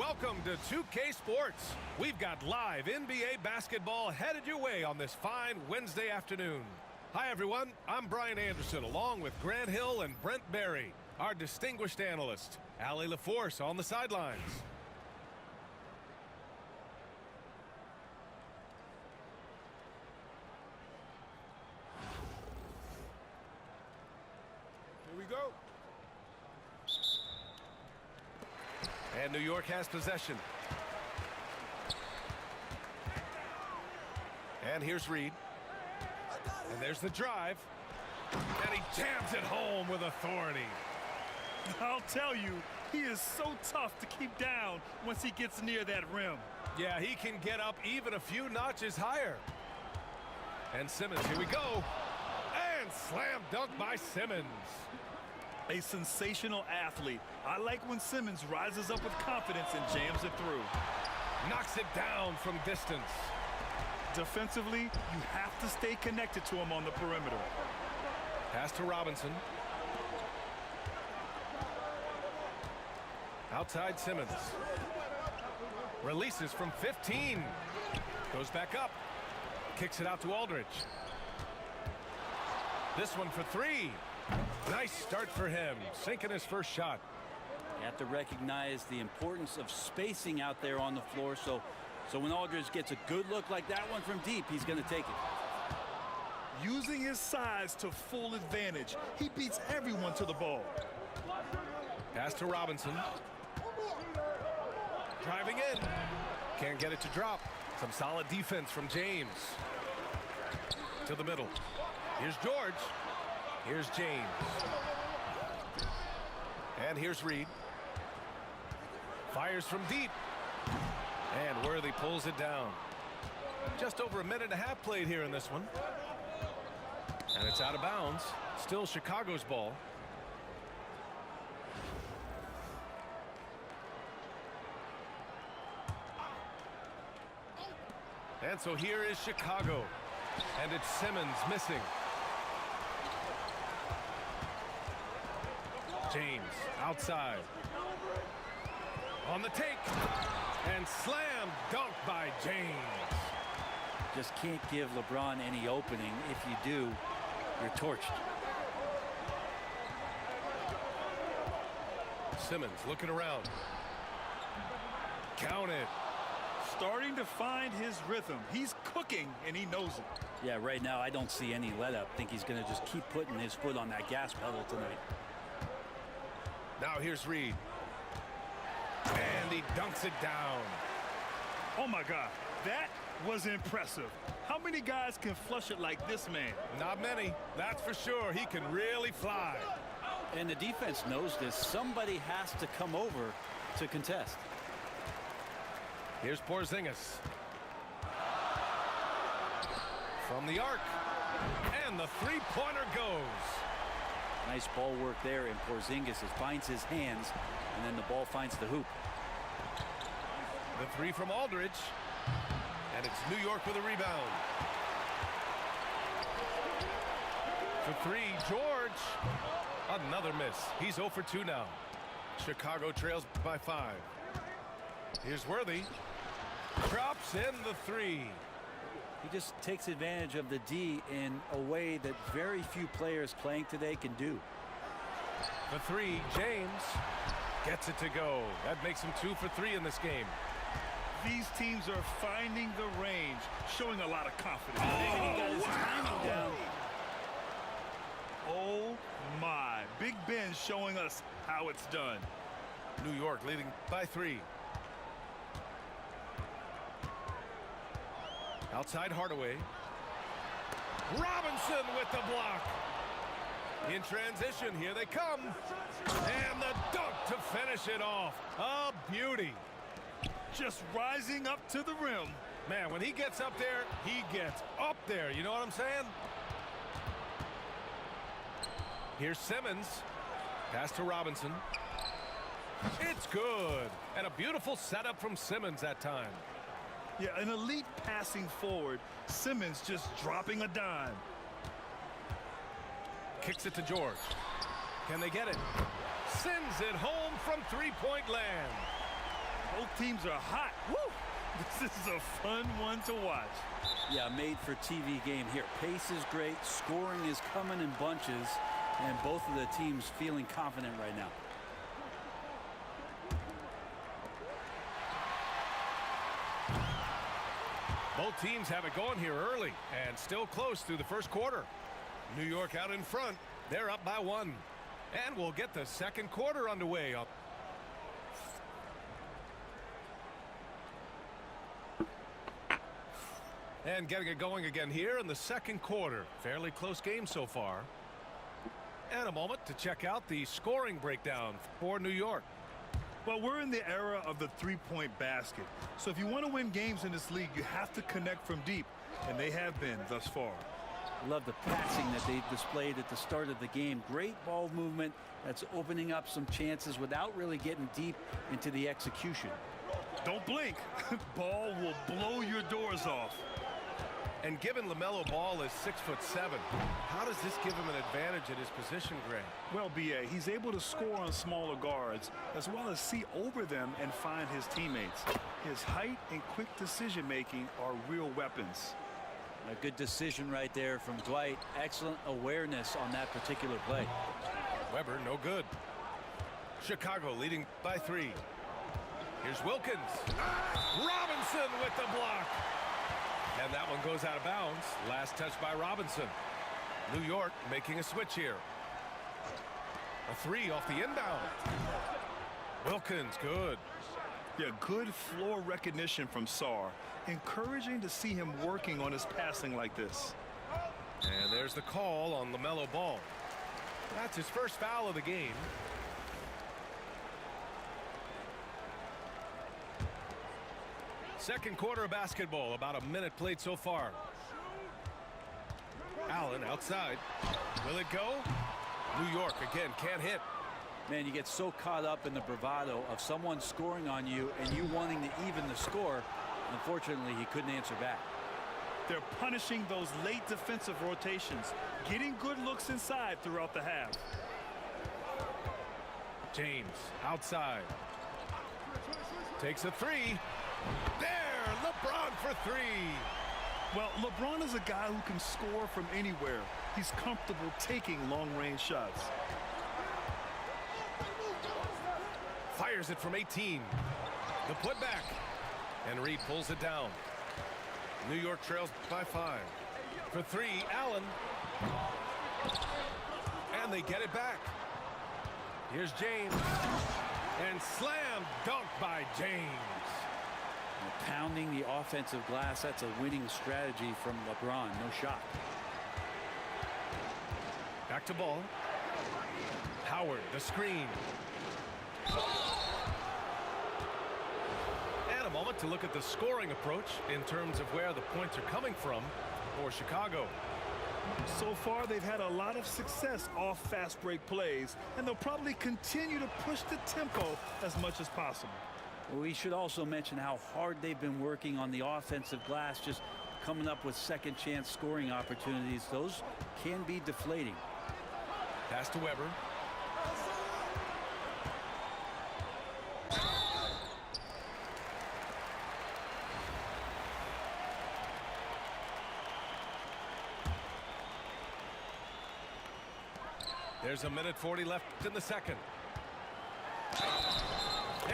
welcome to 2K Sports. We've got live NBA basketball headed your way on this fine Wednesday afternoon. Hi, everyone. I'm Brian Anderson, along with Grant Hill and Brent Barry, our distinguished analyst. Allie LaForce on the sidelines. Here we go. And New York has possession. And here's Reed. And there's the drive. And he jams it home with authority. I'll tell you, he is so tough to keep down once he gets near that rim. Yeah, he can get up even a few notches higher. And Simmons, here we go. And slam dunk by Simmons. A sensational athlete. I like when Simmons rises up with confidence and jams it through. Knocks it down from distance. Defensively, you have to stay connected to him on the perimeter. Pass to Robinson. Outside Simmons. Releases from 15. Goes back up. Kicks it out to Aldridge. This one for three. Nice start for him, sinking his first shot. You have to recognize the importance of spacing out there on the floor, so when Aldridge gets a good look like that one from deep, he's going to take it. Using his size to full advantage, he beats everyone to the ball. Pass to Robinson. Driving in. Can't get it to drop. Some solid defense from James. To the middle. Here's George. Here's James. And here's Reed. Fires from deep. And Worthy pulls it down. Just over a minute and a half played here in this one. And it's out of bounds. Still Chicago's ball. And so here is Chicago. And it's Simmons missing. James outside. On the take. And slam dunk by James. Just can't give LeBron any opening. If you do, you're torched. Simmons looking around. Count it. Starting to find his rhythm. He's cooking, and he knows it. Yeah, right now I don't see any let-up. I think he's going to just keep putting his foot on that gas pedal tonight. Now here's Reed. And he dunks it down. Oh, my God. That was impressive. How many guys can flush it like this man? Not many. That's for sure. He can really fly. And the defense knows this. Somebody has to come over to contest. Here's Porzingis. From the arc. And the three-pointer goes. Nice ball work there, and Porzingis finds his hands, and then the ball finds the hoop. The three from Aldridge. And it's New York with a rebound. For three, George. Another miss. He's 0 for 2 now. Chicago trails by 5. Here's Worthy. Drops in the three. He just takes advantage of the D in a way that very few players playing today can do. The three, James gets it to go. That makes him 2 for 3 in this game. These teams are finding the range, showing a lot of confidence. He got his timing down. Oh, my. Big Ben showing us how it's done. New York leading by 3. Outside Hardaway. Robinson with the block. In transition, here they come. And the dunk to finish it off. A beauty. Just rising up to the rim. Man, when he gets up there, he gets up there. You know what I'm saying? Here's Simmons. Pass to Robinson. It's good. And a beautiful setup from Simmons that time. Yeah, an elite passing forward. Simmons just dropping a dime. Kicks it to George. Can they get it? Sends it home from three-point land. Both teams are hot. Woo! This is a fun one to watch. Yeah, made for TV game here. Pace is great. Scoring is coming in bunches. And both of the teams feeling confident right now. Both teams have it going here early and still close through the first quarter. New York out in front. They're up by 1. And we'll get the second quarter underway. And getting it going again here in the second quarter. Fairly close game so far. And a moment to check out the scoring breakdown for New York. Well, we're in the era of the three-point basket. So if you want to win games in this league, you have to connect from deep. And they have been thus far. Love the passing that they displayed at the start of the game. Great ball movement that's opening up some chances without really getting deep into the execution. Don't blink. Ball will blow your doors off. And given LaMelo Ball is 6'7", how does this give him an advantage at his position, Grant? Well, B.A., he's able to score on smaller guards as well as see over them and find his teammates. His height and quick decision-making are real weapons. A good decision right there from Dwight. Excellent awareness on that particular play. Weber, no good. Chicago leading by 3. Here's Wilkins. Robinson with the block. And that one goes out of bounds. Last touch by Robinson. New York making a switch here. A 3 off the inbound. Wilkins, good. Yeah, good floor recognition from Sarr. Encouraging to see him working on his passing like this. And there's the call on LaMelo Ball. That's his first foul of the game. Second quarter of basketball, about a minute played so far. Allen outside. Will it go? New York again can't hit. Man, you get so caught up in the bravado of someone scoring on you and you wanting to even the score. Unfortunately, he couldn't answer back. They're punishing those late defensive rotations, getting good looks inside throughout the half. James outside. Takes a 3. There, LeBron for 3. Well, LeBron is a guy who can score from anywhere. He's comfortable taking long-range shots. Fires it from 18. The putback. And Reed pulls it down. New York trails by 5. For 3, Allen. And they get it back. Here's James. And slam dunk by James. Pounding the offensive glass, that's a winning strategy from LeBron. No shot. Back to Ball. Howard, the screen. And a moment to look at the scoring approach in terms of where the points are coming from for Chicago. So far, they've had a lot of success off fast break plays, and they'll probably continue to push the tempo as much as possible. We should also mention how hard they've been working on the offensive glass, just coming up with second chance scoring opportunities. Those can be deflating. Pass to Weber. There's a minute 40 left in the second.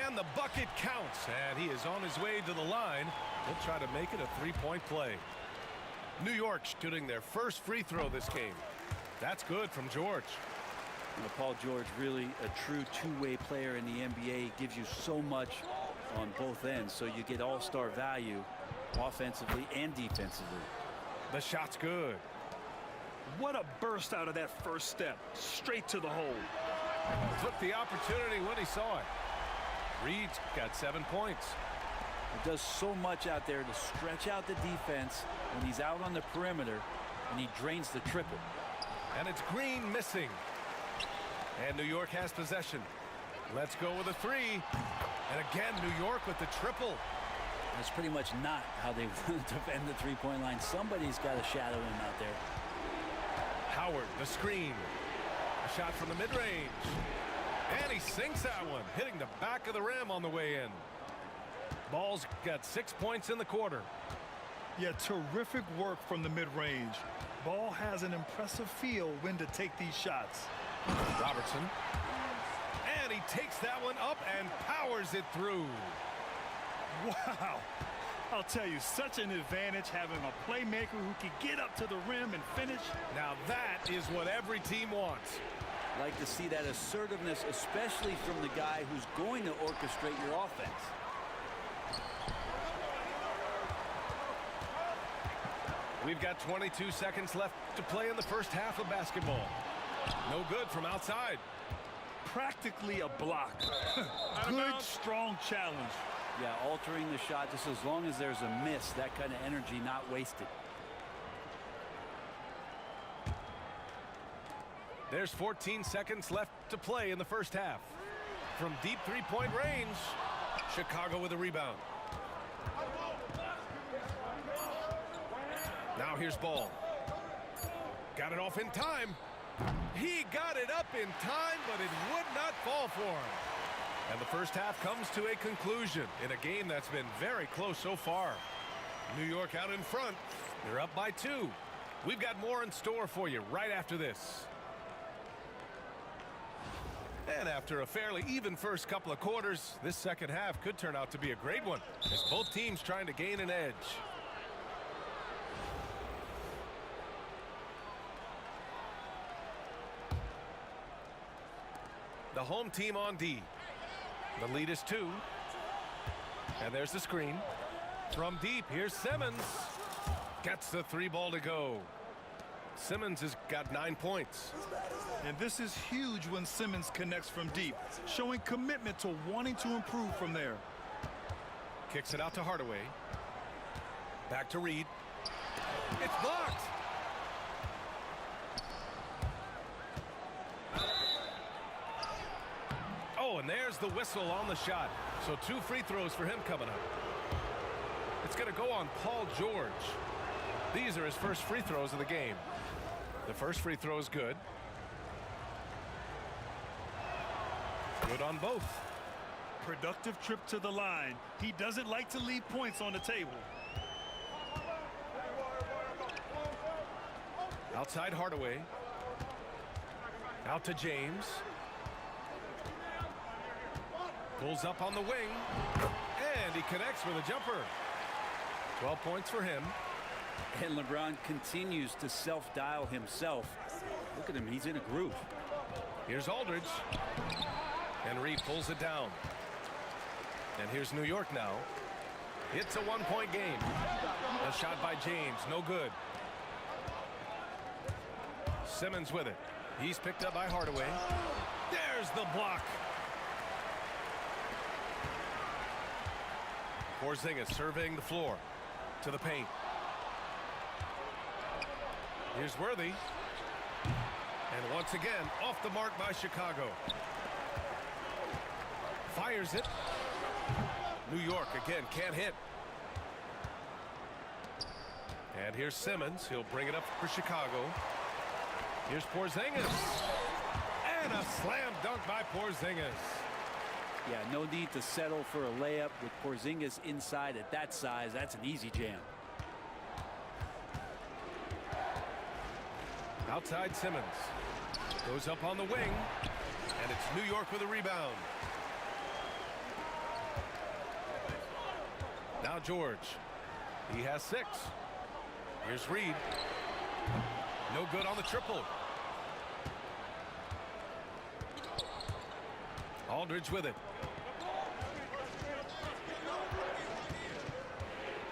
And the bucket counts, and he is on his way to the line. He'll try to make it a three-point play. New York shooting their first free throw this game. That's good from George. Paul George, really a true two-way player in the NBA. Gives you so much on both ends, so you get all-star value offensively and defensively. The shot's good. What a burst out of that first step. Straight to the hole. Took the opportunity when he saw it. Reed's got 7 points. It does so much out there to stretch out the defense when he's out on the perimeter, and he drains the triple. And it's Green missing. And New York has possession. Let's go with a 3. And again, New York with the triple. That's pretty much not how they want to defend the three-point line. Somebody's got to shadow him out there. Howard, the screen. A shot from the mid-range. And he sinks that one, hitting the back of the rim on the way in. Ball's got 6 points in the quarter. Yeah, terrific work from the mid-range. Ball has an impressive feel when to take these shots. Robertson. And he takes that one up and powers it through. Wow. I'll tell you, such an advantage having a playmaker who can get up to the rim and finish. Now that is what every team wants. Like to see that assertiveness, especially from the guy who's going to orchestrate your offense. We've got 22 seconds left to play in the first half of basketball. No good from outside. Practically a block. Good, strong challenge. Yeah, altering the shot just as long as there's a miss, that kind of energy not wasted. There's 14 seconds left to play in the first half. From deep three-point range, Chicago with a rebound. Now here's Ball. Got it off in time. He got it up in time, but it would not fall for him. And the first half comes to a conclusion in a game that's been very close so far. New York out in front. They're up by 2. We've got more in store for you right after this. And after a fairly even first couple of quarters, this second half could turn out to be a great one, as both teams trying to gain an edge. The home team on D. The lead is 2. And there's the screen. From deep, here's Simmons. Gets the 3 ball to go. Simmons has got 9 points. And this is huge when Simmons connects from deep, showing commitment to wanting to improve from there. Kicks it out to Hardaway. Back to Reed. It's blocked. Oh, and there's the whistle on the shot. So 2 free throws for him coming up. It's going to go on Paul George. These are his first free throws of the game. The first free throw is good. Good on both. Productive trip to the line. He doesn't like to leave points on the table. Outside Hardaway. Out to James. Pulls up on the wing. And he connects with a jumper. 12 points for him. And LeBron continues to self-dial himself. Look at him, he's in a groove. Here's Aldridge. And Reed pulls it down. And here's New York now. It's a 1-point game. A shot by James, no good. Simmons with it. He's picked up by Hardaway. There's the block. Porzingis surveying the floor to the paint. Here's Worthy. And once again, off the mark by Chicago. Fires it. New York again can't hit. And here's Simmons. He'll bring it up for Chicago. Here's Porzingis. And a slam dunk by Porzingis. Yeah, no need to settle for a layup with Porzingis inside at that size. That's an easy jam. Outside Simmons. Goes up on the wing. And it's New York with a rebound. Now George. He has 6. Here's Reed. No good on the triple. Aldridge with it.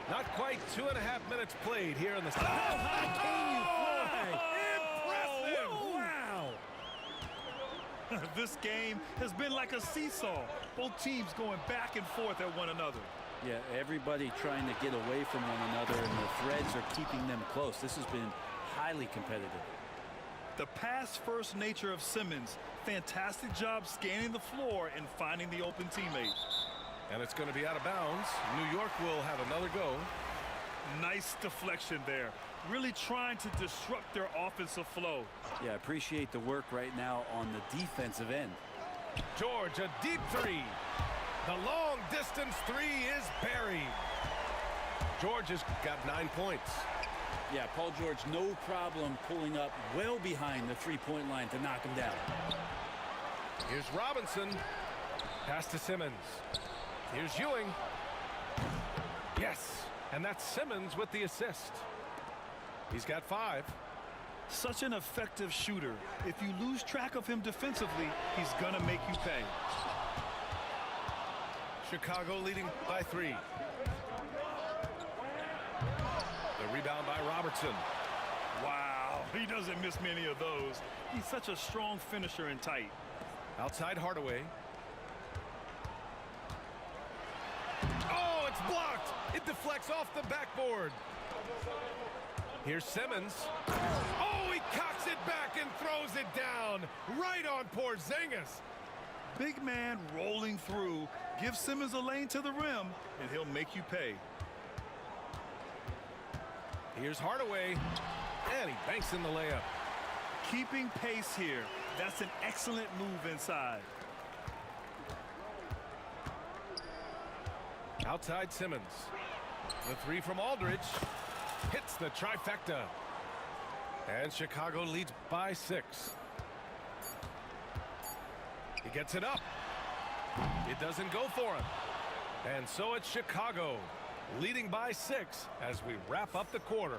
Not quite 2.5 minutes played here in the second. How can you fly? Impressive! Wow! This game has been like a seesaw. Both teams going back and forth at one another. Yeah, everybody trying to get away from one another, and the threads are keeping them close. This has been highly competitive. The pass-first nature of Simmons. Fantastic job scanning the floor and finding the open teammate. And it's going to be out of bounds. New York will have another go. Nice deflection there. Really trying to disrupt their offensive flow. Yeah, appreciate the work right now on the defensive end. George, a deep 3. The long distance three is buried. George has got 9 points. Yeah, Paul George, no problem pulling up well behind the three-point line to knock him down. Here's Robinson. Pass to Simmons. Here's Ewing. Yes, and that's Simmons with the assist. He's got 5. Such an effective shooter. If you lose track of him defensively, he's gonna make you pay. Chicago leading by 3. The rebound by Robertson. Wow, he doesn't miss many of those. He's such a strong finisher and tight. Outside Hardaway. Oh, it's blocked. It deflects off the backboard. Here's Simmons. Oh, he cocks it back and throws it down. Right on Porzingis. Big man rolling through. Give Simmons a lane to the rim, and he'll make you pay. Here's Hardaway. And he banks in the layup. Keeping pace here. That's an excellent move inside. Outside Simmons. The 3 from Aldridge. Hits the trifecta. And Chicago leads by 6. He gets it up. It doesn't go for him. And so it's Chicago leading by 6 as we wrap up the quarter.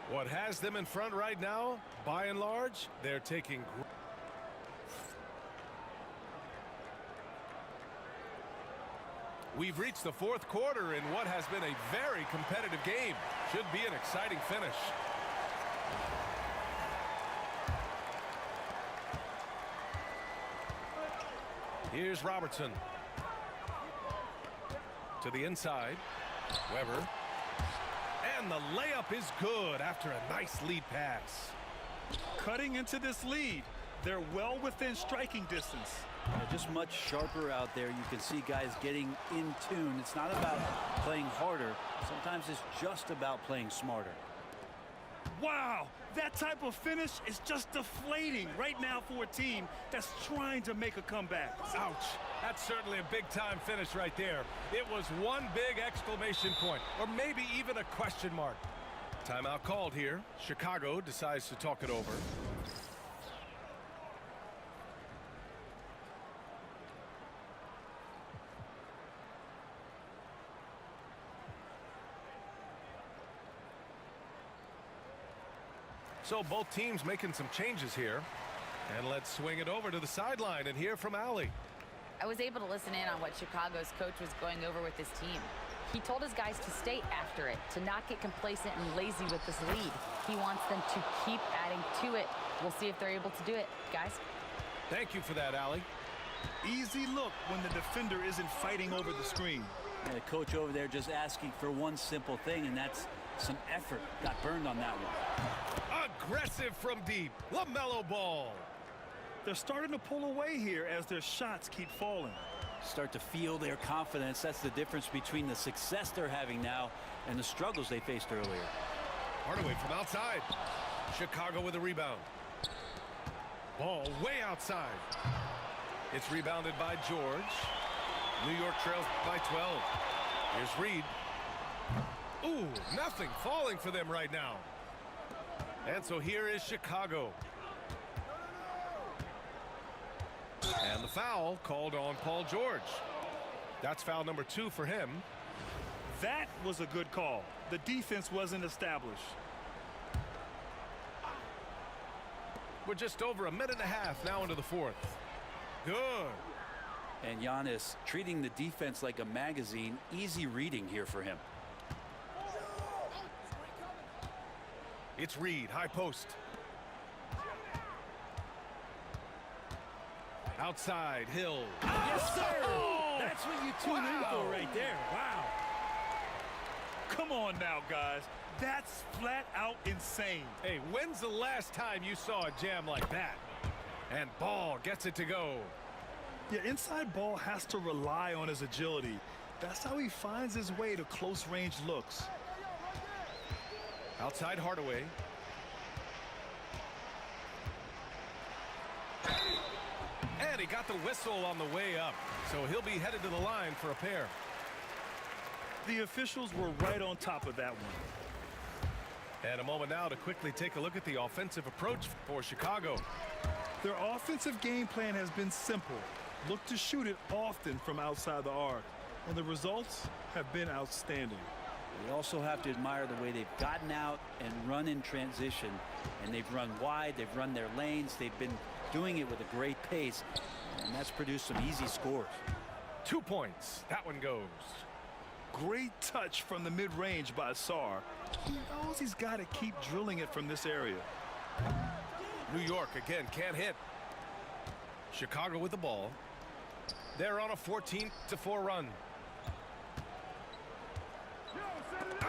What has them in front right now, by and large, they're taking. We've reached the 4th quarter in what has been a very competitive game. Should be an exciting finish. Here's Robertson. To the inside. Weber. And the layup is good after a nice lead pass. Cutting into this lead. They're well within striking distance. Just much sharper out there. You can see guys getting in tune. It's not about playing harder. Sometimes it's just about playing smarter. Wow, that type of finish is just deflating right now for a team that's trying to make a comeback. Ouch. That's certainly a big-time finish right there. It was one big exclamation point, or maybe even a question mark. Timeout called here. Chicago decides to talk it over. So both teams making some changes here. And let's swing it over to the sideline and hear from Allie. I was able to listen in on what Chicago's coach was going over with his team. He told his guys to stay after it, to not get complacent and lazy with this lead. He wants them to keep adding to it. We'll see if they're able to do it, guys. Thank you for that, Allie. Easy look when the defender isn't fighting over the screen. And the coach over there just asking for one simple thing, and that's some effort. Got burned on that one. Aggressive from deep. LaMelo Ball. They're starting to pull away here as their shots keep falling. Start to feel their confidence. That's the difference between the success they're having now and the struggles they faced earlier. Hardaway from outside. Chicago with a rebound. Ball way outside. It's rebounded by George. New York trails by 12. Here's Reed. Ooh, nothing falling for them right now. And so here is Chicago. And the foul called on Paul George. That's foul number 2 for him. That was a good call. The defense wasn't established. We're just over a minute and a half now into the 4th. Good. And Giannis treating the defense like a magazine. Easy reading here for him. It's Reed, high post. Outside, Hill. Yes, sir! Oh! That's what you tune in for right there. Wow. Come on now, guys. That's flat out insane. Hey, when's the last time you saw a jam like that? And Ball gets it to go. Yeah, inside Ball has to rely on his agility. That's how he finds his way to close-range looks. Outside Hardaway. And And he got the whistle on the way up, so he'll be headed to the line for a pair. The officials were right on top of that one. And a moment now to quickly take a look at the offensive approach for Chicago. Their offensive game plan has been simple. Look to shoot it often from outside the arc, and the results have been outstanding. You also have to admire the way they've gotten out and run in transition, and they've run wide, they've run their lanes, they've been doing it with a great pace, and that's produced some easy scores. 2 points. That one goes. Great touch from the mid-range by Sarr. He knows he's got to keep drilling it from this area. New York again can't hit. Chicago with the ball. They're on a 14-4 run.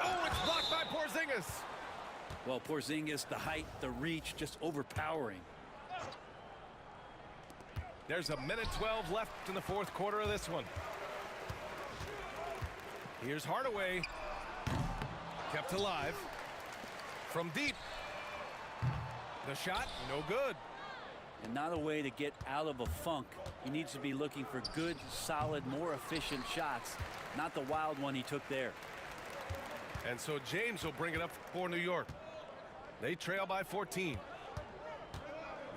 Oh, it's blocked by Porzingis. Well, Porzingis, the height, the reach, just overpowering. There's 1:12 left in the fourth quarter of this one. Here's Hardaway. Kept alive. From deep. The shot, no good. And not a way to get out of a funk. He needs to be looking for good, solid, more efficient shots, not the wild one he took there. And so James will bring it up for New York. They trail by 14.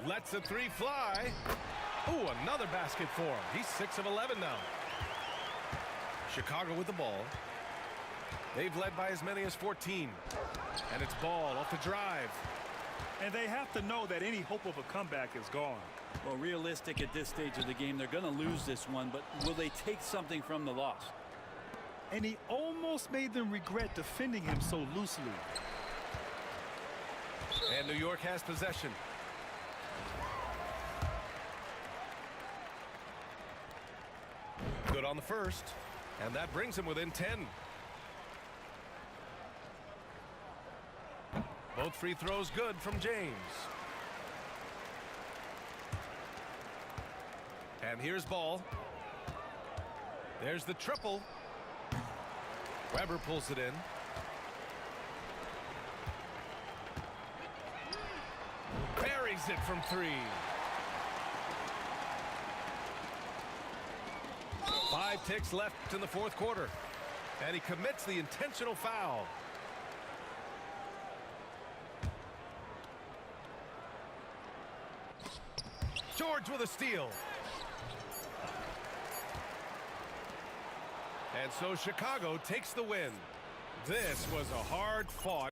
Lets the three fly. Ooh, another basket for him. He's 6 of 11 now. Chicago with the ball. They've led by as many as 14. And it's Ball off the drive. And they have to know that any hope of a comeback is gone. Well, realistic at this stage of the game, they're going to lose this one, but will they take something from the loss? And he almost made them regret defending him so loosely. And New York has possession. Good on the first, and that brings him within 10. Both free throws good from James. And here's Ball. There's the triple. Weber pulls it in. Buries it from 3. 5 ticks left in the fourth quarter. And he commits the intentional foul. George with a steal. And so Chicago takes the win. This was a hard-fought.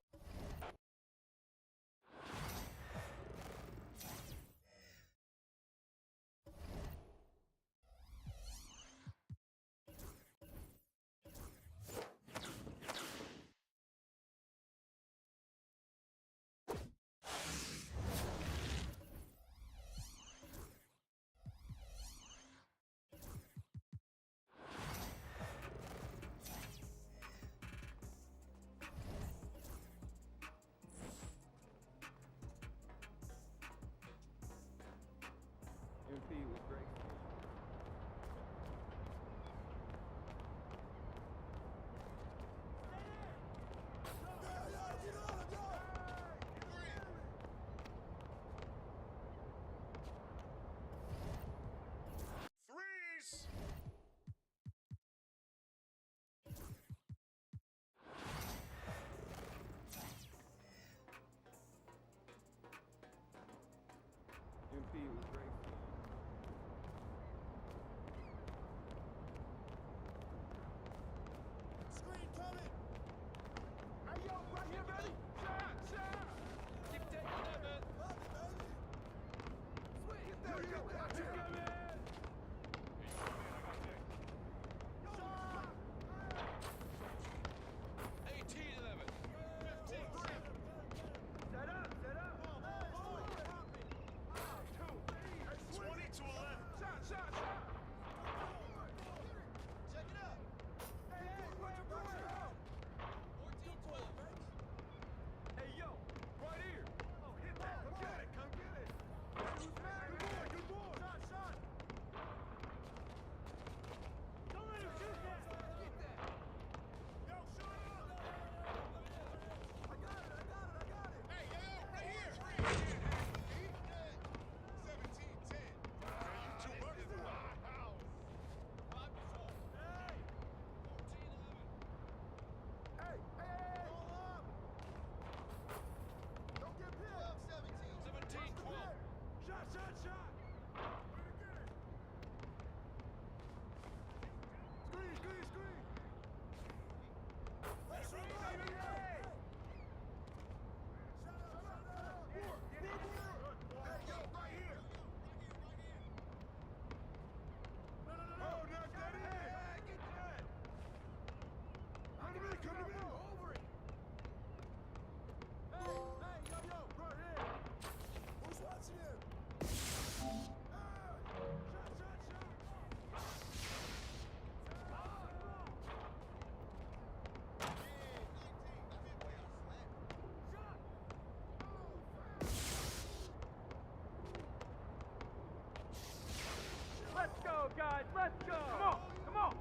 guys, let's go! Come on, come on!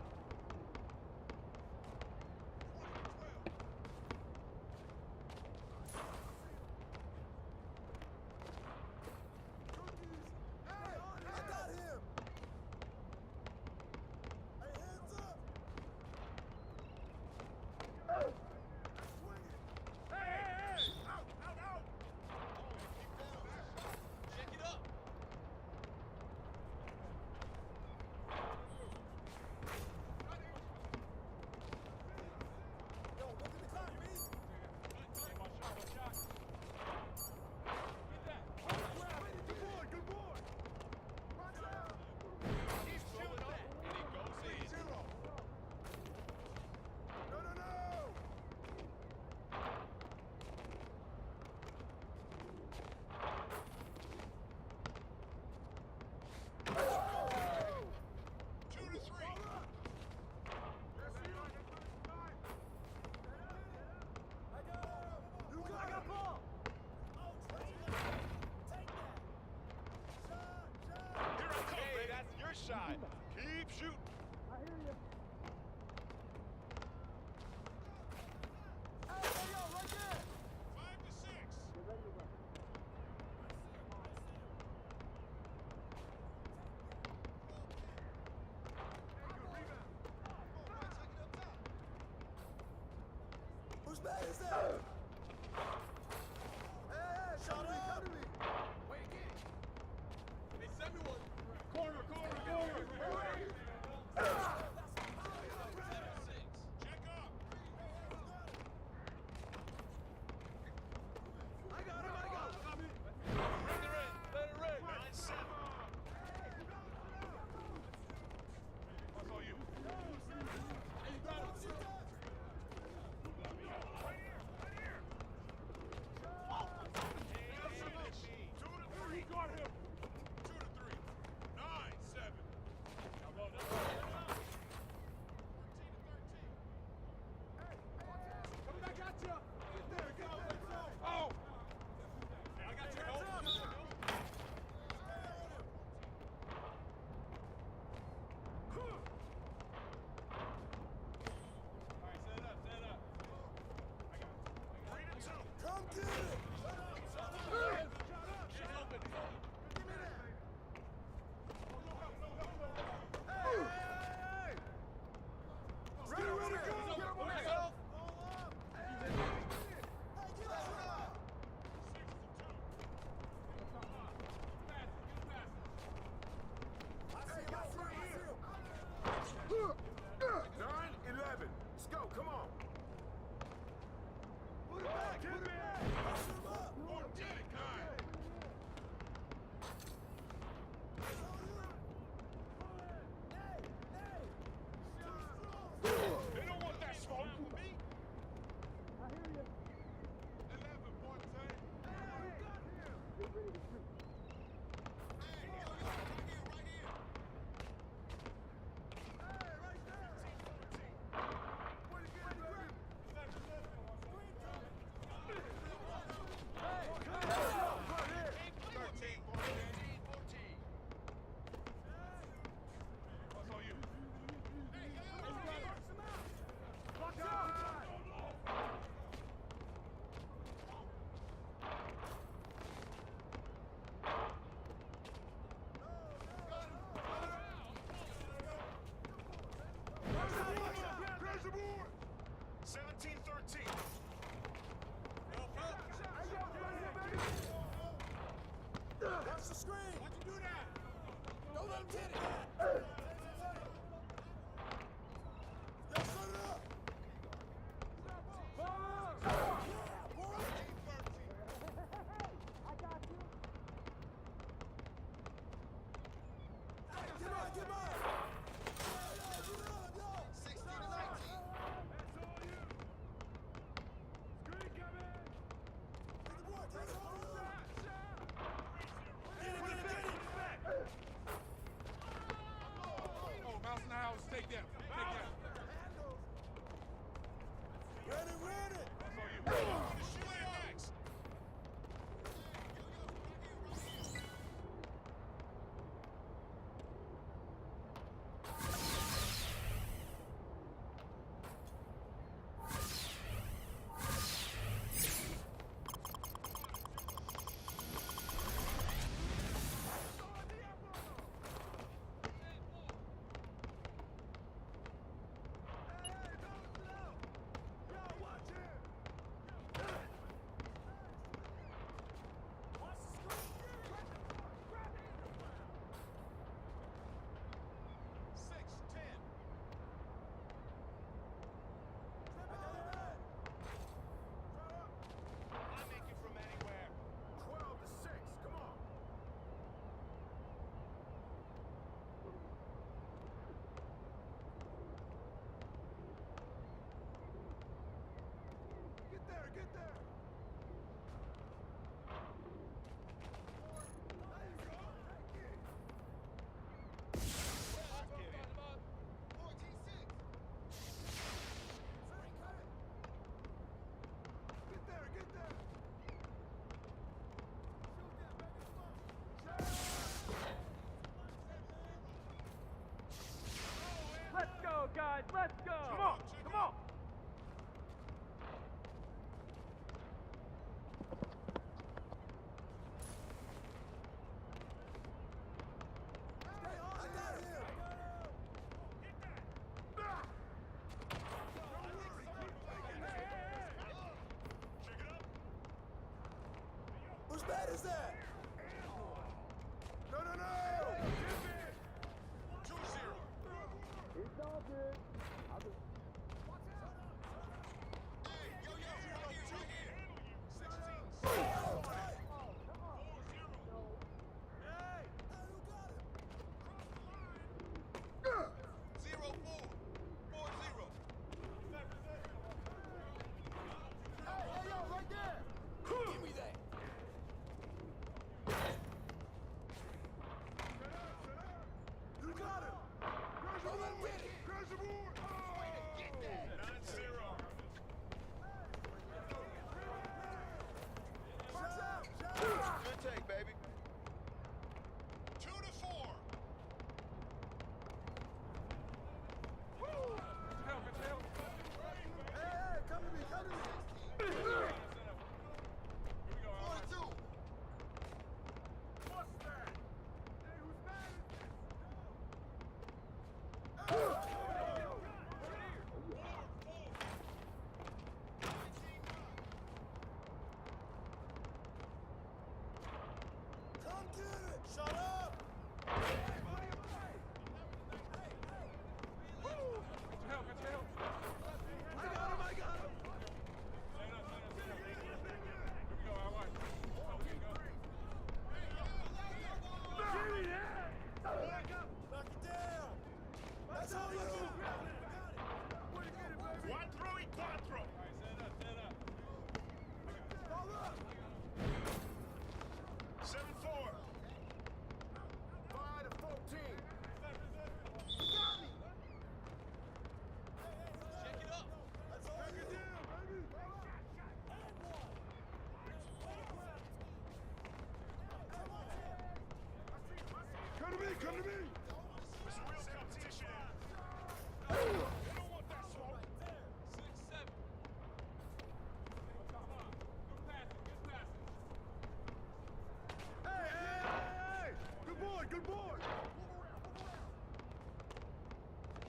Shot. Keep shooting. I hear you. Hey, there you go, right there. 5 to 6. Get ready to run. Whose man is that? Hey, shut up! Wait again. They sent me one. Corner, corner, corner. Check up. I got him. Let it ring. Let it ring. 9-7. What's all you? You got it, sir. He got him. 2 to 3. 9-7. Coming back at you. Get there, get there. Oh! I got your help. Alright, set it up, set it up. I got it. 3 to 2. Come get it! Get open. Give me that! Hey! Ready to go! Get up on yourself. Hey, get up! 6 to 2. I see him, I see him. 9-11. Let's go. Come on. Put it back, put it back! Shoot him up! 14 to 9. They don't want that smoke. Me? I hear you. 11, Bokc. Get ready to shoot. What's all you? Lock out. Crash the board! 17-13. Watch the screen! Why'd you do that? Don't let him get it! Yo, set it up! Yeah, boy! I got you. Get mine, get mine! Get up, yo! 16 to 19. That's all you. Screen coming. Get the board, get it, hold on! Get it, get it, get it! let's go. Come on, come on. Whose bat is that? No, no, no! 2-0. It's all good. Hey, yo, right here. 0-4. 4-0. Hey, yo, right there. Give me that. You got him. Go and get it. Crash the board! Way to get that. 9-0. Box out. Good take, baby. 2-4. Hey, come to me, come to me. 4-2. What's that? Hey, who's mad is this? Come get it. Shut up. I got him. Knock it down. That's all you. 4-4. Ball up. 7-4. 5-14. Got me. Check it up. That's all you. Come to me, come to me! It's real competition. They don't want that smoke. 6-7. Hey! Good boy, good boy!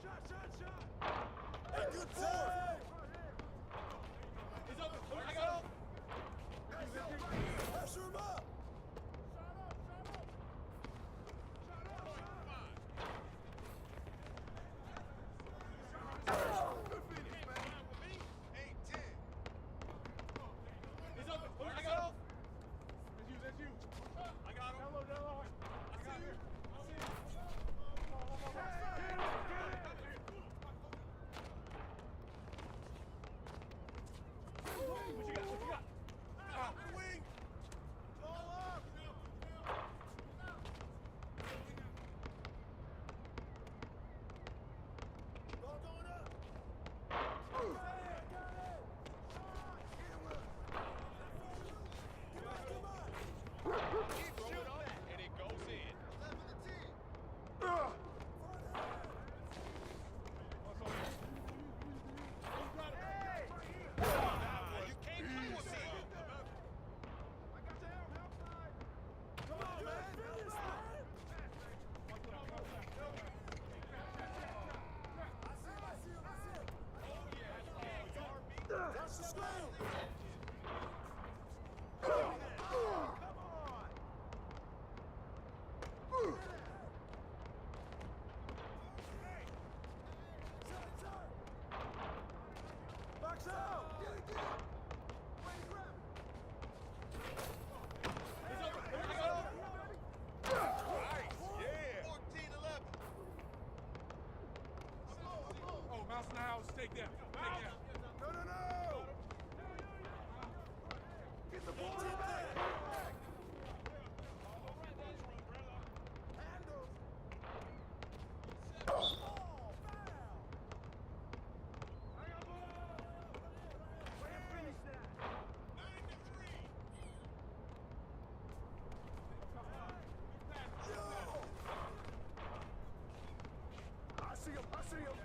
Shot. Hey, good play. I got him. Pressure him up. Good finish, man. 8-10. I got him. That's you. I got him. Hello, hello. I got him. What you got? What you got? Out the wing. Ball going up. Come on. Keep shooting, and it goes in. 11-10. You can't play with me. Come on, man. Finish, man. I see him. Watch the screen. Come on. Box out. Get it. Way to grab Nice. Yeah. 14-11. Oh, mouse in the house. Take that. Take that. No, no, no! Get the ball back! Handles. Way to finish that. 9-3. I see him! I see him!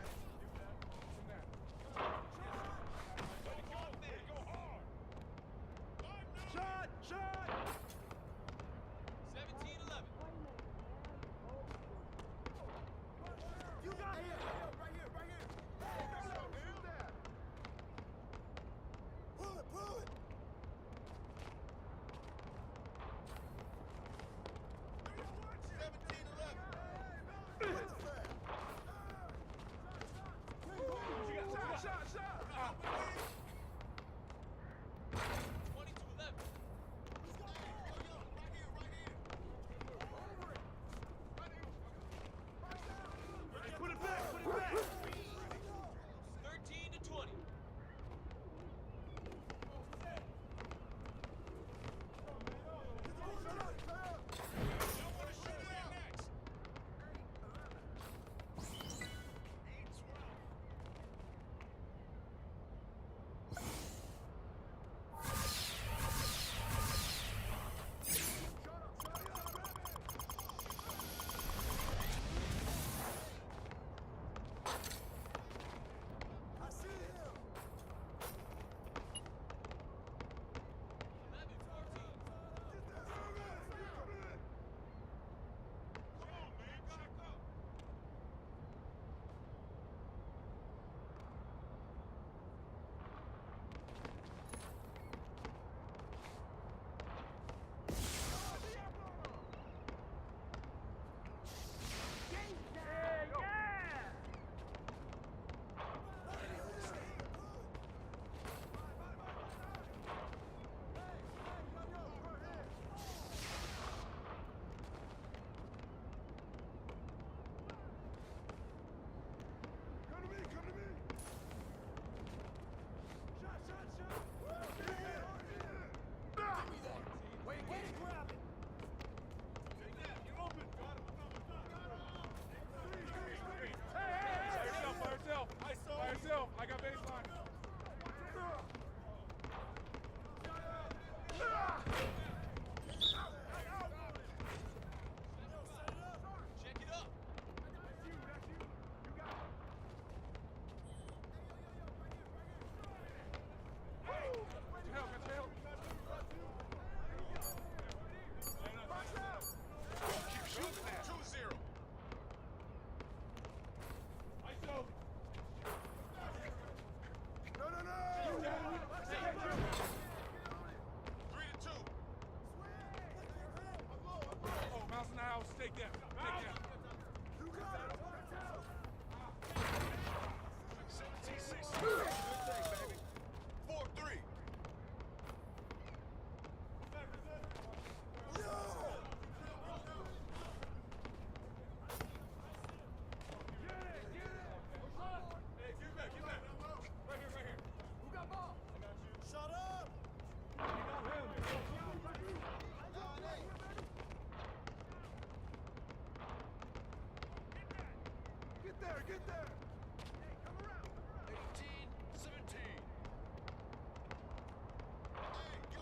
there, get there. 18, 17. Hey, yo,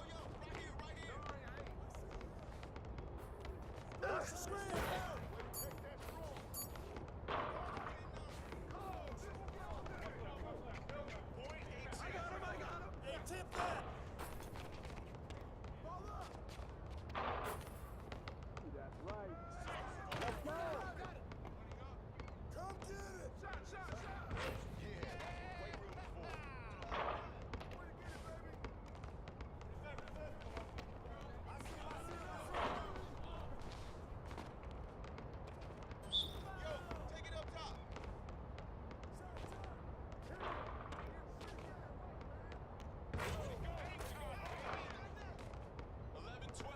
right here, right here. Push the screen. Point 18. I got him. Hey, tip that. Ball up. That's right. Let's go. Come get it. Shot. Yeah, weight room before. Way to get it, baby. I see him. Yo, take it up top. 11, 12.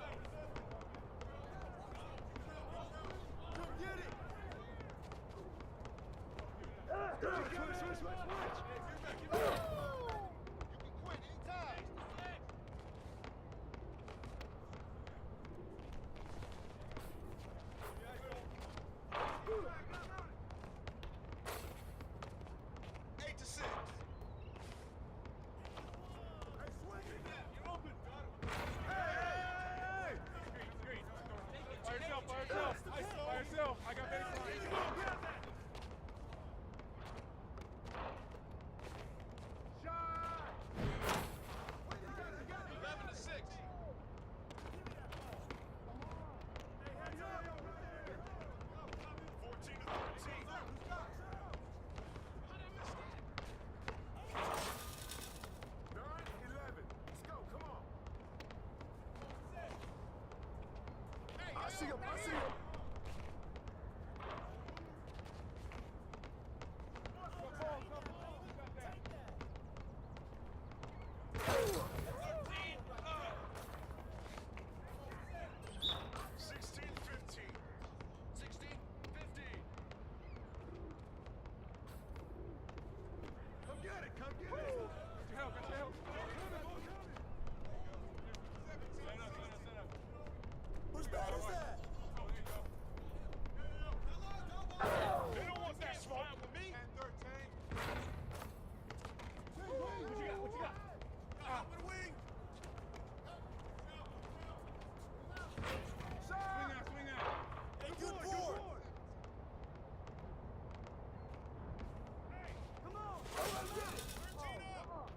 Come get it. You can quit anytime. Eight to 6. By yourself. I got baseline. Shot. 11 to 6. 14 to 13. Nine, 11. Let's go. Come on. I see him. Sixteen, 15. 16, 15. Come get it. Got your help. Whose bad is that? They don't want that smoke with me. 10, 13. What you got? Up with the wing. Swing that. Hey, good board. Come on. Let's get it. 13 up.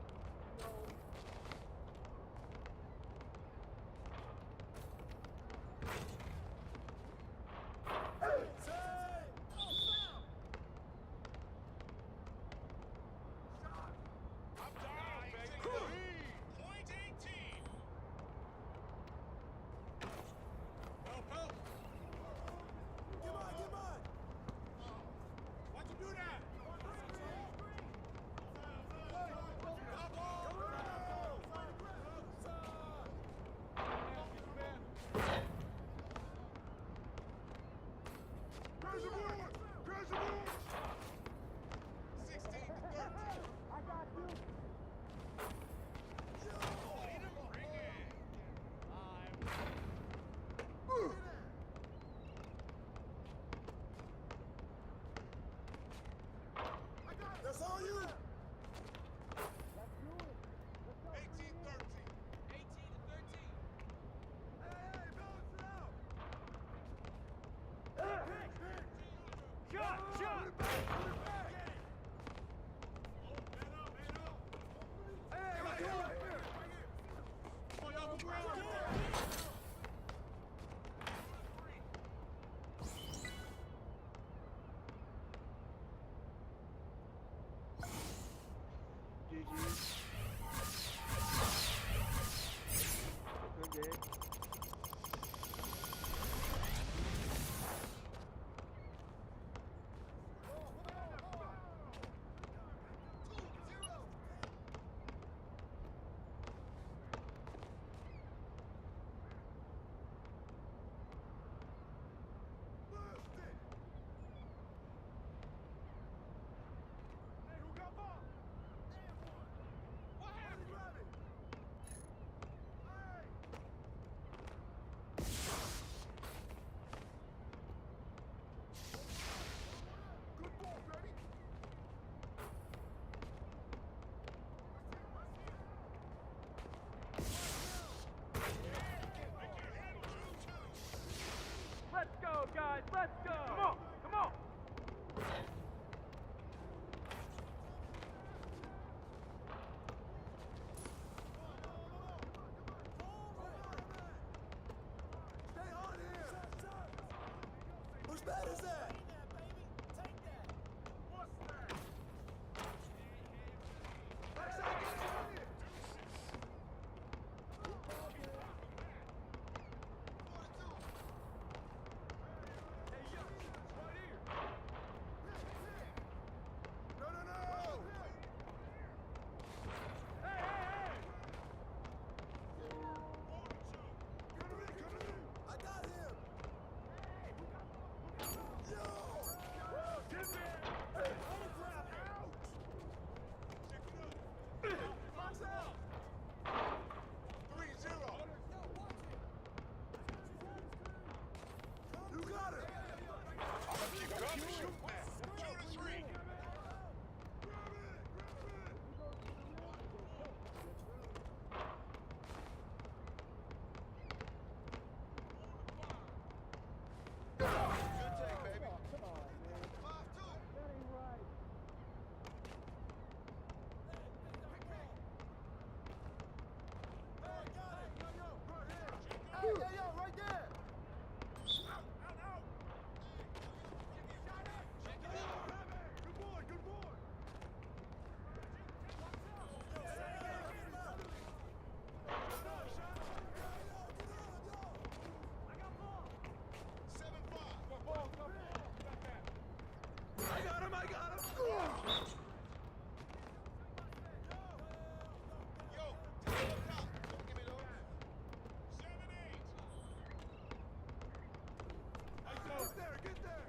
I'm down, baby. Point 18. Help. Get mine. Why'd you do that? Crazy board. 16 to 13. Lead him, bring it. That's on you. 18, 13. 18 to 13. Hey, balance it out. Shot. Put it back. Hey, right here. Come on, y'all, move around. Whose bat is that? No, no, no! I got him. Box out! 3-0. You got it. Keep coming. Shoot that. 2-3. Good take, baby. 5-2. Hey, yo, right there. Good boy, good boy. I got him. I got him. Yo, take it up top. Don't give me those. 7-8. Get there, get there.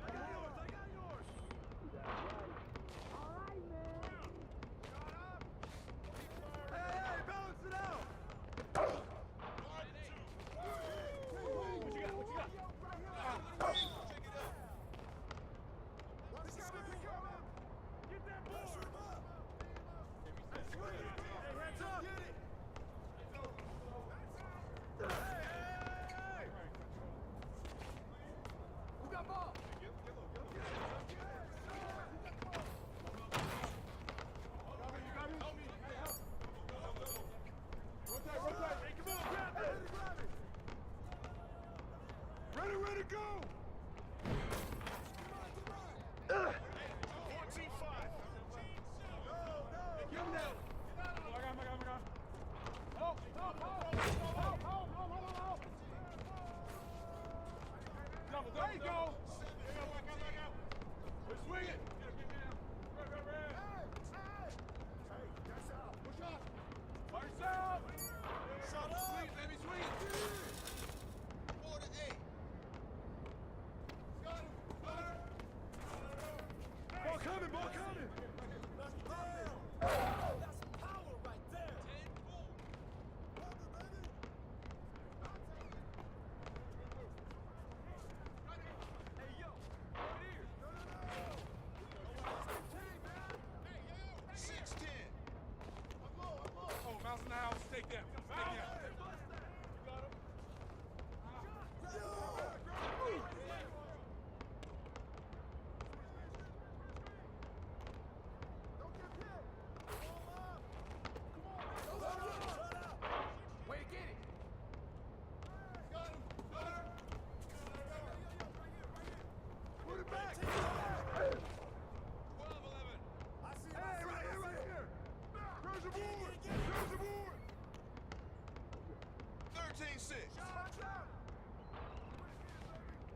I got yours, I got yours. Hey, balance it out. What you got? What you got? Take it up. This is coming. Get that ball. Hey, hands up. Get it. Hey! Who got ball? Rotate. Hey, come on, grab it. Ready, go. 14-5. Give him that. I got him. Help. There you go. Back out. We're swinging. Hey, that's out. Push up. First out. Shut up. Swing, baby, swing. 4-8. Got him. Ball coming. That's power. That's power right there. 10-4. Hey, yo. Right here. No. 6-10. Oh, mouse in the house. Take that. You got him. Don't get hit. Come on. Way to get it. Got him. Put it back. 12-11. I see. Hey, right here. Where's the board? 13-6.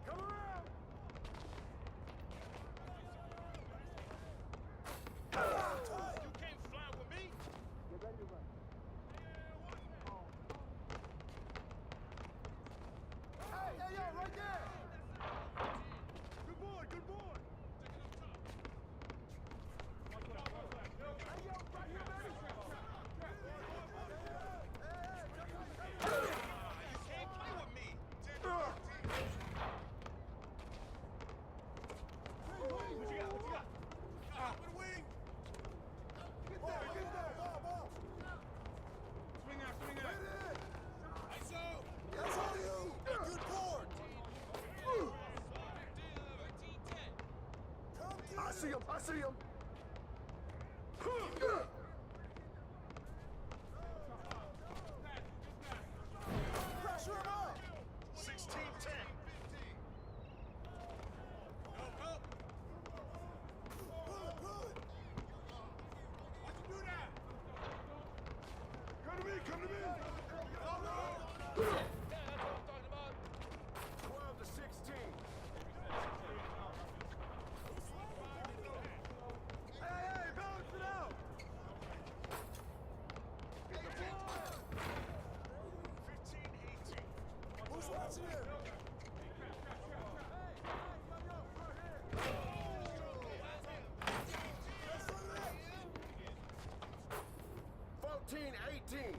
Come around. You can't fly with me. Get ready to run. Hey, yo, right there. Good boy. Hey, yo, right here, baby. You can't play with me. What you got? With a wing. Get there. Ball. Swing out. ISO. That's all you. Good board. I see him. come to me. 12 to 16. Hey, balance it out. 15-18. Who's watching him? 14-18.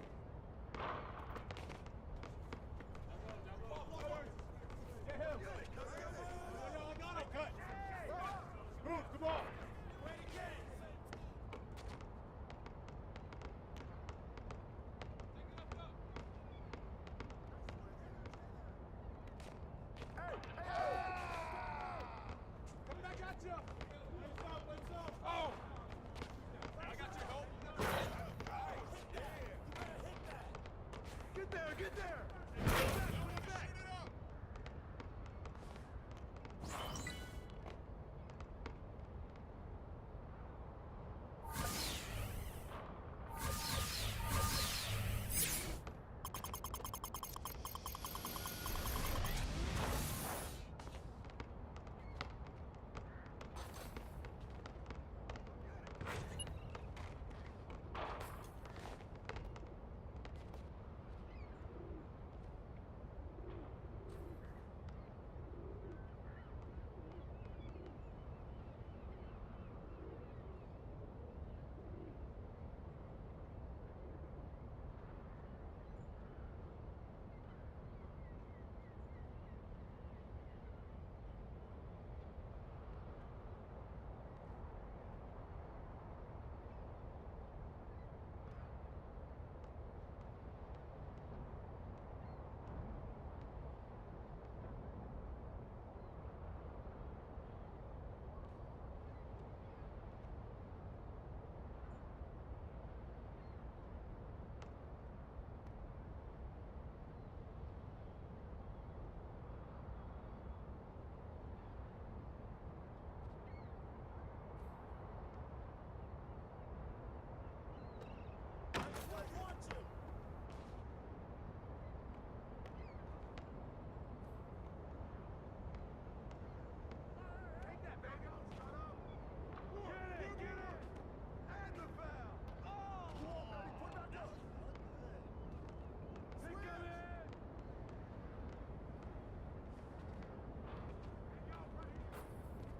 Get there, get there.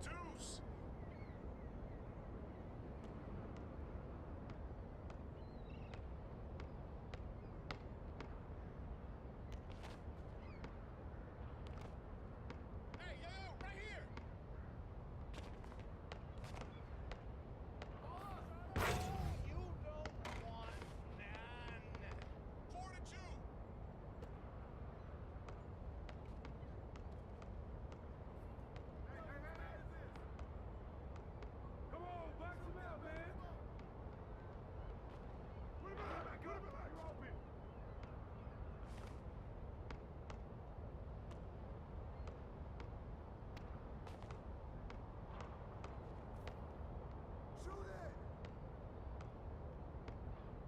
Deuce. Hey, yo, right here. You don't want none. 4-2. Come on, box him out, man. Put him back, put him back. You're open. Shoot it.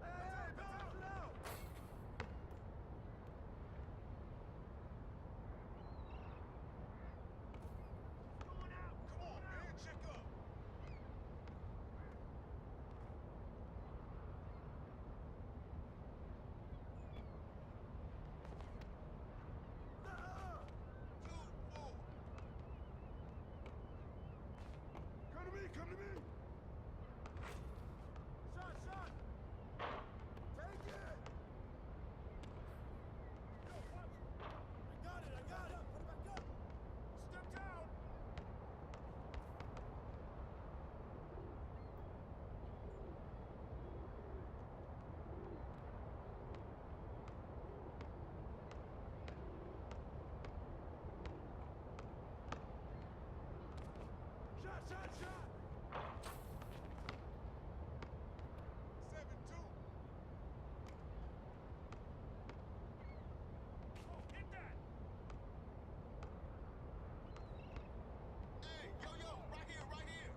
Hey, balance it out. Going out. Come on, man. Check up. Come to me, come to me. Shot, shot. Take it. I got it. Put it back up. Step down. Shot, shot, shot. 7-2. Oh, hit that. Hey, yo, right here, right here.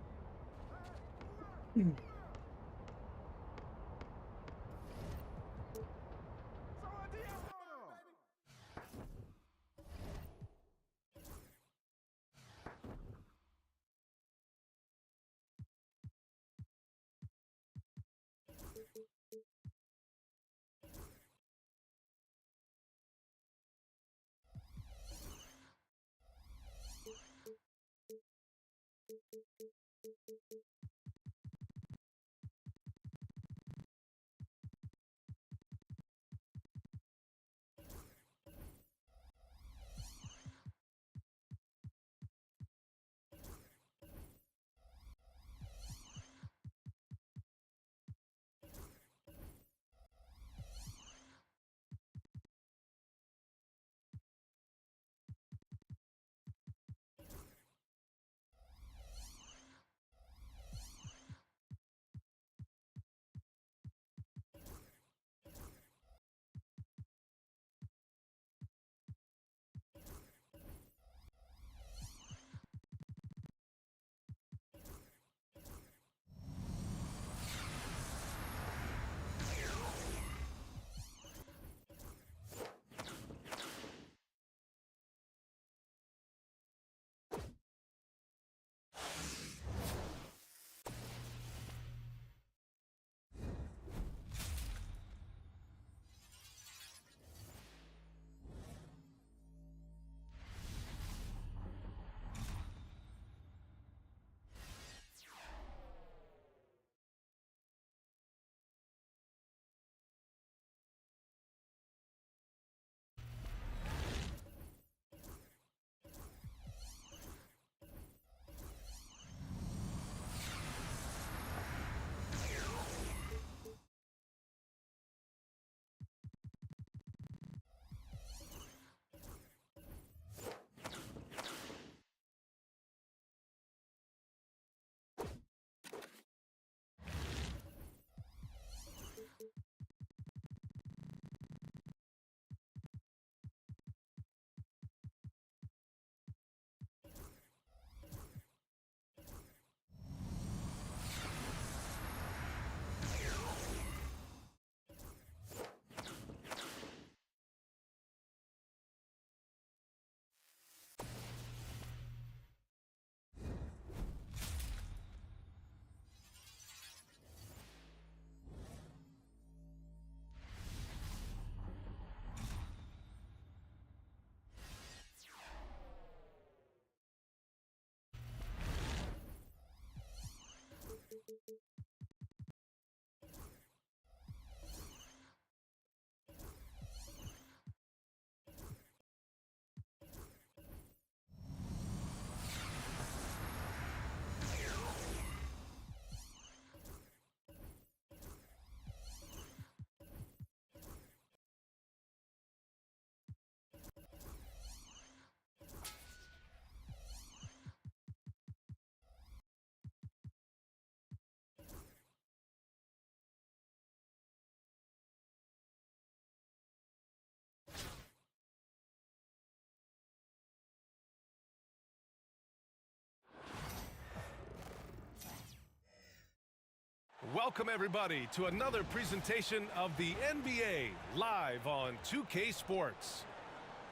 Welcome, everybody, to another presentation of the NBA live on 2K Sports.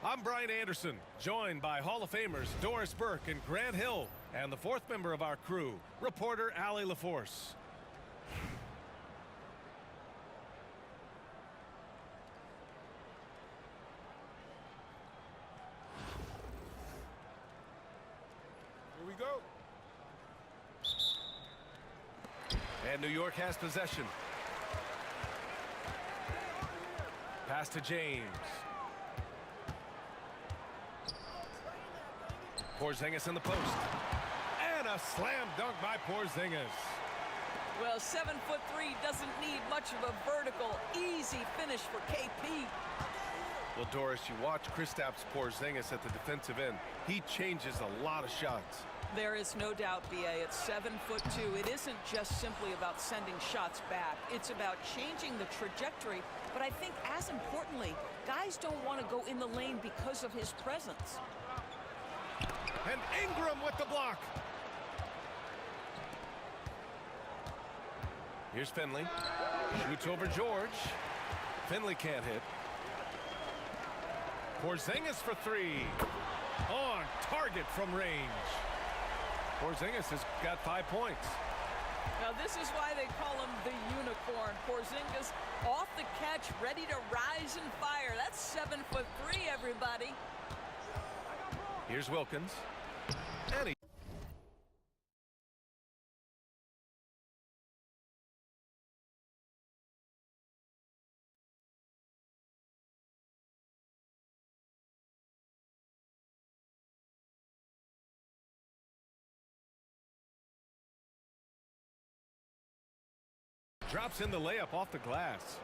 I'm Brian Anderson, joined by Hall of Famers Doris Burke and Grant Hill, and the fourth member of our crew, reporter Allie LaForce. Here we go. And New York has possession. Pass to James. Porzingis in the post. And a slam dunk by Porzingis. Well, 7'3" doesn't need much of a vertical, easy finish for KP. Well, Doris, you watch Kristaps Porzingis at the defensive end. He changes a lot of shots. There is no doubt, B.A. It's 7'2". It isn't just simply about sending shots back. It's about changing the trajectory. But I think, as importantly, guys don't want to go in the lane because of his presence. And Ingram with the block. Here's Finley. Shoots over George. Finley can't hit. Porzingis for three. On target from range. Porzingis has got 5 points. Now, this is why they call him the unicorn. Porzingis off the catch, ready to rise and fire. That's 7'3", everybody. Here's Wilkins. And he Drops in the layup off the glass.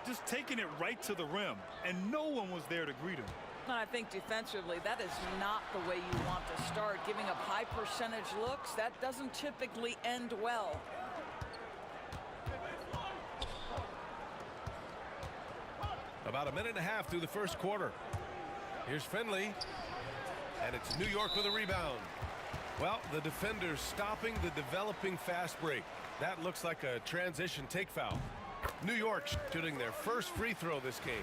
Just taking it right to the rim, and no one was there to greet him. I think defensively, that is not the way you want to start. Giving up high percentage looks, that doesn't typically end well. About a minute and a half through the first quarter. Here's Finley, and it's New York with a rebound. Well, the defender's stopping the developing fast break. That looks like a transition take foul. New York shooting their first free throw this game.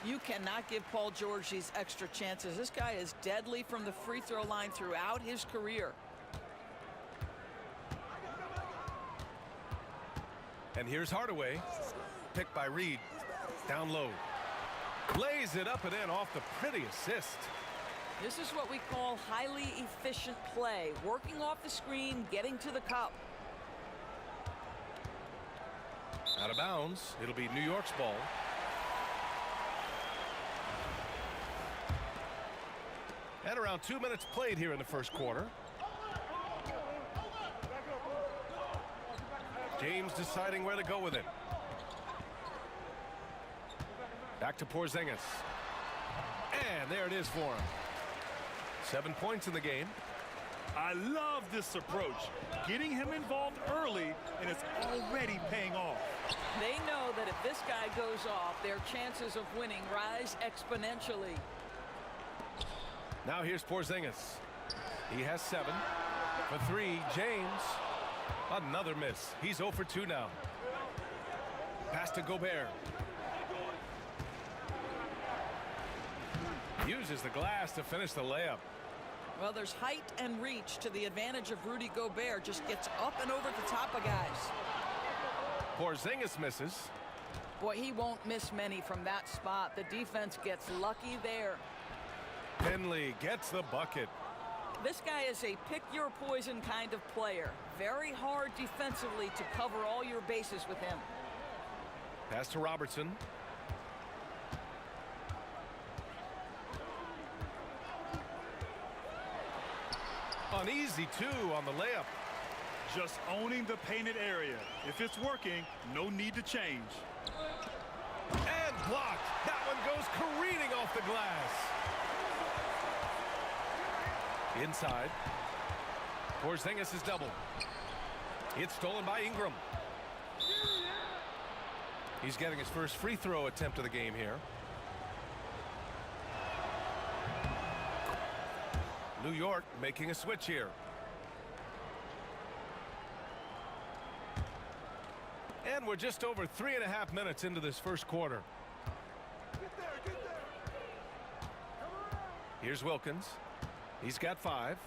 You cannot give Paul George these extra chances. This guy is deadly from the free throw line throughout his career. And here's Hardaway, picked by Reed, down low. Lays it up and in off the pretty assist. This is what we call highly efficient play. Working off the screen, getting to the cup. Out of bounds. It'll be New York's ball. And around 2 minutes played here in the first quarter. James deciding where to go with it. Back to Porzingis. And there it is for him. 7 points in the game. I love this approach. Getting him involved early, and it's already paying off. They know that if this guy goes off, their chances of winning rise exponentially. Now here's Porzingis. He has 7. For 3, James. Another miss. He's 0 for 2 now. Pass to Gobert. Uses the glass to finish the layup. Well, there's height and reach to the advantage of Rudy Gobert. Just gets up and over the top of guys. Porzingis misses. Boy, he won't miss many from that spot. The defense gets lucky there. Finley gets the bucket. This guy is a pick-your-poison kind of player. Very hard defensively to cover all your bases with him. Pass to Robertson. Uneasy, too, on the layup. Just owning the painted area. If it's working, no need to change. And blocked. That one goes careening off the glass. Inside. Porzingis is doubled. It's stolen by Ingram. He's getting his first free throw attempt of the game here. New York making a switch here. And we're just over 3.5 minutes into this first quarter. Get there, get there. Here's Wilkins. He's got 5.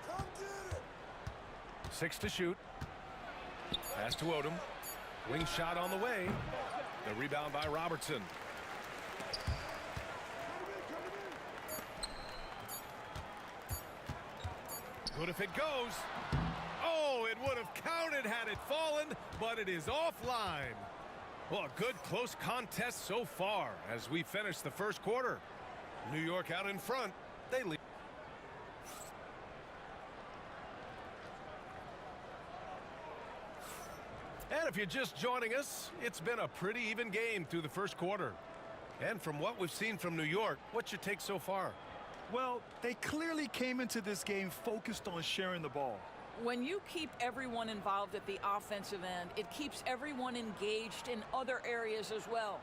Come get it. 6 to shoot. Pass to Odom. Wing shot on the way. The rebound by Robertson. Good if it goes. Oh, it would have counted had it fallen, but it is offline. Well, a good close contest so far as we finish the first quarter. New York out in front. They lead. And if you're just joining us, it's been a pretty even game through the first quarter. And from what we've seen from New York, what's your take so far? Well, they clearly came into this game focused on sharing the ball. When you keep everyone involved at the offensive end, it keeps everyone engaged in other areas as well.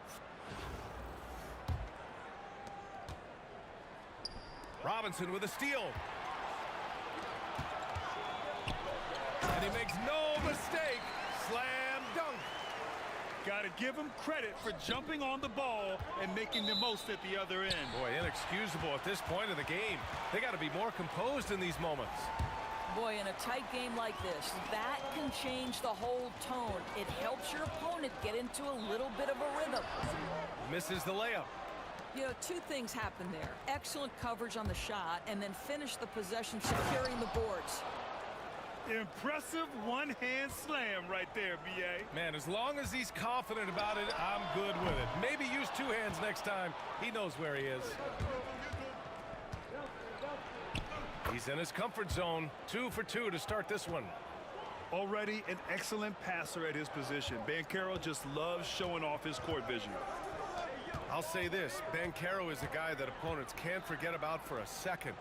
Robinson with a steal. And he makes no mistake. Slam dunk. Got to give him credit for jumping on the ball and making the most at the other end. Boy, inexcusable at this point of the game. They got to be more composed in these moments. Boy, in a tight game like this, that can change the whole tone. It helps your opponent get into a little bit of a rhythm. Misses the layup. You know, 2 things happen there. Excellent coverage on the shot, and then finish the possession securing the boards. Impressive one-hand slam right there, B.A. Man, as long as he's confident about it, I'm good with it. Maybe use 2 hands next time. He knows where he is. He's in his comfort zone. 2 for 2 to start this one. Already an excellent passer at his position. Banchero just loves showing off his court vision. I'll say this, Banchero is a guy that opponents can't forget about for a second.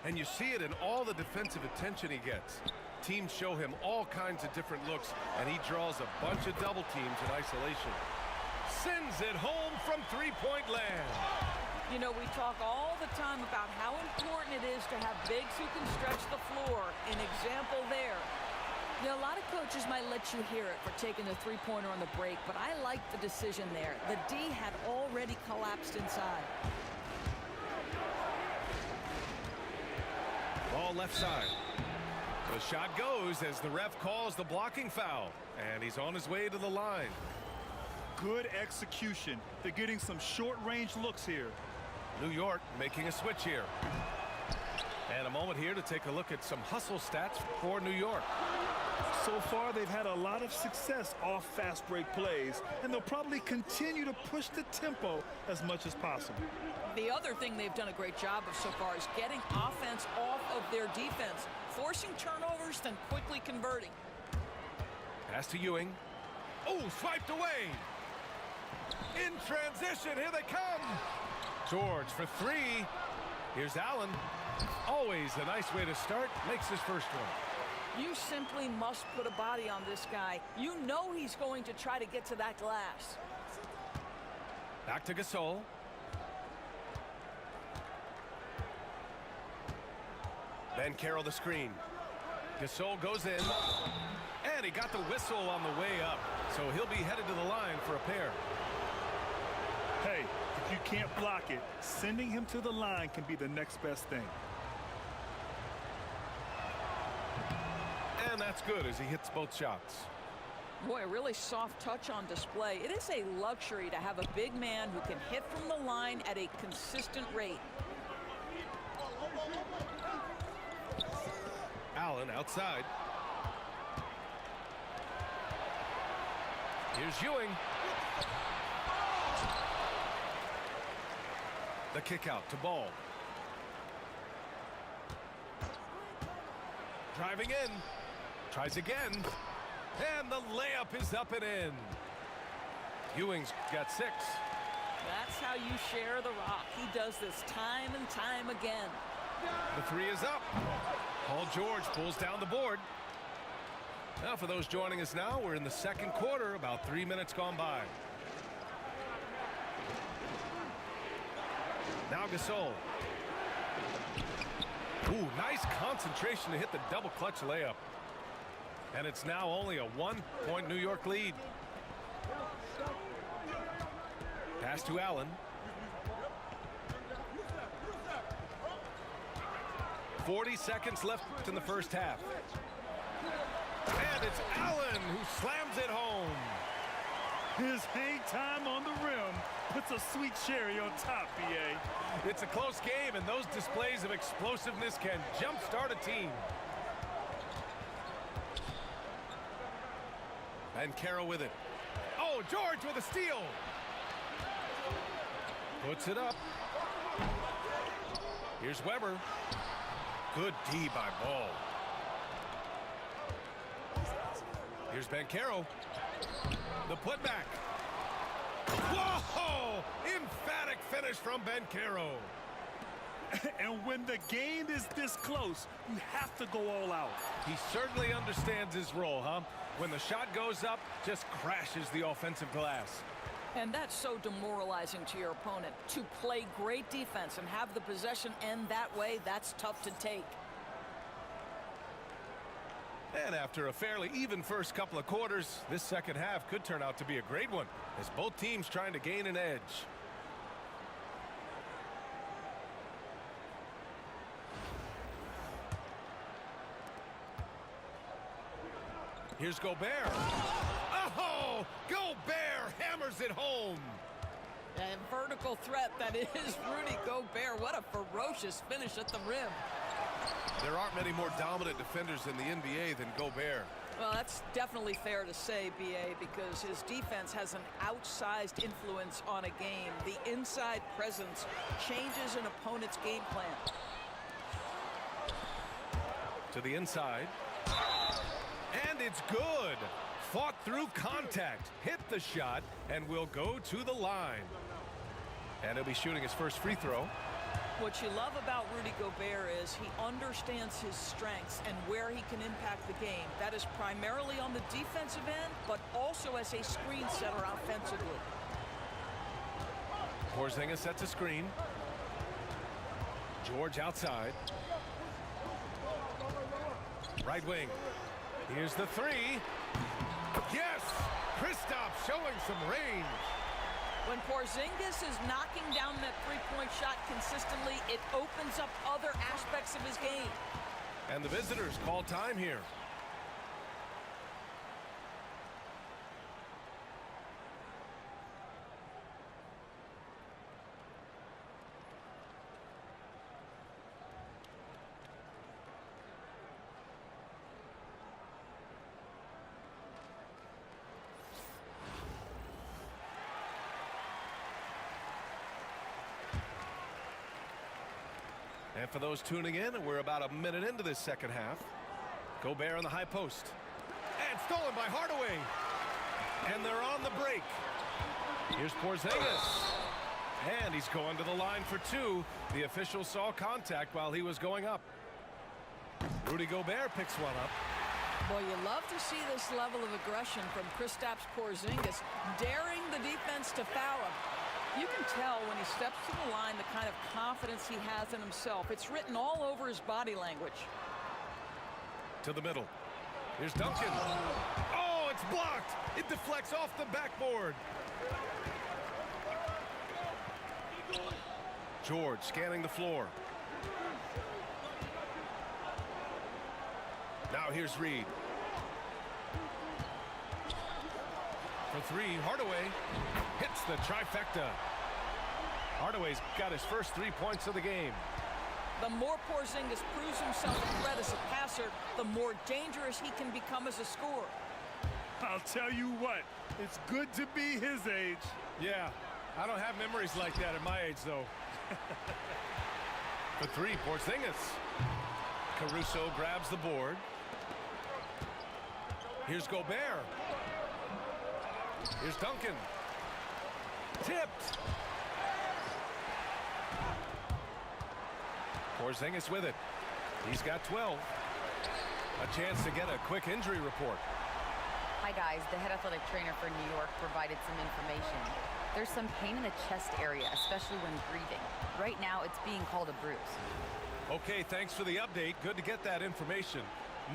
And you see it in all the defensive attention he gets. Teams show him all kinds of different looks, and he draws a bunch of double teams in isolation. Sends it home from three-point land. You know, we talk all the time about how important it is to have bigs who can stretch the floor. An example there. You know, a lot of coaches might let you hear it for taking the three-pointer on the break, but I like the decision there. The D had already collapsed inside. Ball left side. The shot goes as the ref calls the blocking foul, and he's on his way to the line. Good execution. They're getting some short-range looks here. New York making a switch here. And a moment here to take a look at some hustle stats for New York. So far, they've had a lot of success off fast break plays, and they'll probably continue to push the tempo as much as possible. The other thing they've done a great job of so far is getting offense off of their defense, forcing turnovers, then quickly converting. Pass to Ewing. Oh, swiped away. In transition, here they come. George for three. Here's Allen. Always a nice way to start. Makes his first one. You simply must put a body on this guy. You know he's going to try to get to that glass. Back to Gasol. Banchero the screen. Gasol goes in. And he got the whistle on the way up. So he'll be headed to the line for a pair. Hey, if you can't block it, sending him to the line can be the next best thing. And that's good as he hits both shots. Boy, a really soft touch on display. It is a luxury to have a big man who can hit from the line at a consistent rate. Allen outside. Here's Ewing. The kick out to Ball. Driving in. Tries again. And the layup is up and in. Ewing's got 6. That's how you share the rock. He does this time and time again. The 3 is up. Paul George pulls down the board. Now for those joining us now, we're in the second quarter, about 3 minutes gone by. Now Gasol. Ooh, nice concentration to hit the double clutch layup. And it's now only a 1-point New York lead. Pass to Allen. 40 seconds left in the first half. And it's Allen who slams it home. His hang time on the rim puts a sweet cherry on top, B.A. It's a close game, and those displays of explosiveness can jumpstart a team. Banchero with it. Oh, George with a steal. Puts it up. Here's Weber. Good D by Ball. Here's Banchero. The putback. Whoa! Emphatic finish from Banchero. And when the game is this close, you have to go all out. He certainly understands his role, huh? When the shot goes up, just crashes the offensive glass. And that's so demoralizing to your opponent. To play great defense and have the possession end that way, that's tough to take. And after a fairly even first couple of quarters, this second half could turn out to be a great one, as both teams trying to gain an edge. Here's Gobert. Oh, Gobert hammers it home. And vertical threat that is Rudy Gobert. What a ferocious finish at the rim. There aren't many more dominant defenders in the NBA than Gobert. Well, that's definitely fair to say, B.A., because his defense has an outsized influence on a game. The inside presence changes an opponent's game plan. To the inside. And it's good. Fought through contact, hit the shot, and will go to the line. And he'll be shooting his first free throw. What you love about Rudy Gobert is he understands his strengths and where he can impact the game. That is primarily on the defensive end, but also as a screen setter offensively. Porzingis sets a screen. George outside. Right wing. Here's the three. Yes! Kristaps showing some range. When Porzingis is knocking down that three-point shot consistently, it opens up other aspects of his game. And the visitors call time here. And for those tuning in, we're about a minute into this second half. Gobert on the high post. And stolen by Hardaway. And they're on the break. Here's Porzingis. And he's going to the line for two. The official saw contact while he was going up. Rudy Gobert picks one up. Boy, you love to see this level of aggression from Kristaps Porzingis, daring the defense to foul him. You can tell when he steps to the line the kind of confidence he has in himself. It's written all over his body language. To the middle. Here's Duncan. Oh, it's blocked. It deflects off the backboard. George scanning the floor. Now here's Reed. For three, Hardaway hits the trifecta. Hardaway's got his first 3 points of the game. The more Porzingis proves himself a threat as a passer, the more dangerous he can become as a scorer. I'll tell you what, it's good to be his age. Yeah, I don't have memories like that at my age, though. For three, Porzingis. Caruso grabs the board. Here's Gobert. Here's Duncan. Tipped. Porzingis with it. He's got 12. A chance to get a quick injury report. Hi guys, the head athletic trainer for New York provided some information. There's some pain in the chest area, especially when breathing. Right now, it's being called a bruise. Okay, thanks for the update. Good to get that information.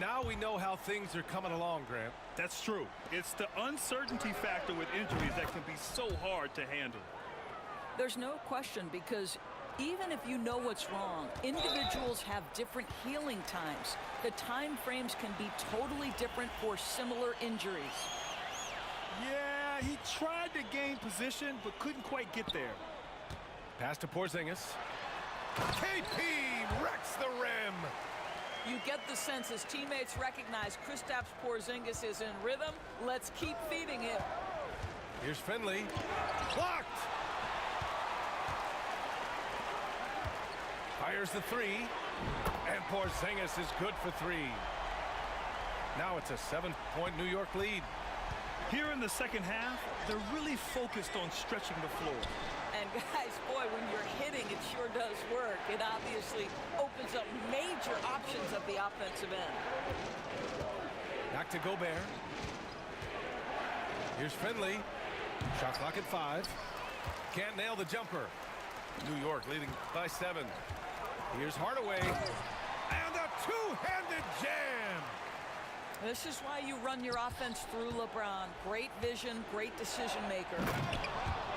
Now we know how things are coming along, Grant. That's true. It's the uncertainty factor with injuries that can be so hard to handle. There's no question, because even if you know what's wrong, individuals have different healing times. The time frames can be totally different for similar injuries. Yeah, he tried to gain position, but couldn't quite get there. Pass to Porzingis. KP wrecks the rim. You get the sense his teammates recognize Kristaps Porzingis is in rhythm. Let's keep feeding him. Here's Finley. Blocked. Fires the three. And Porzingis is good for three. Now it's a 7-point New York lead. Here in the second half, they're really focused on stretching the floor. And guys, boy, when you're hitting, it sure does work. It obviously opens up major options at the offensive end. Back to Gobert. Here's Finley. Shot clock at 5. Can't nail the jumper. New York leading by 7. Here's Hardaway. And a two-handed jam. This is why you run your offense through LeBron. Great vision, great decision maker.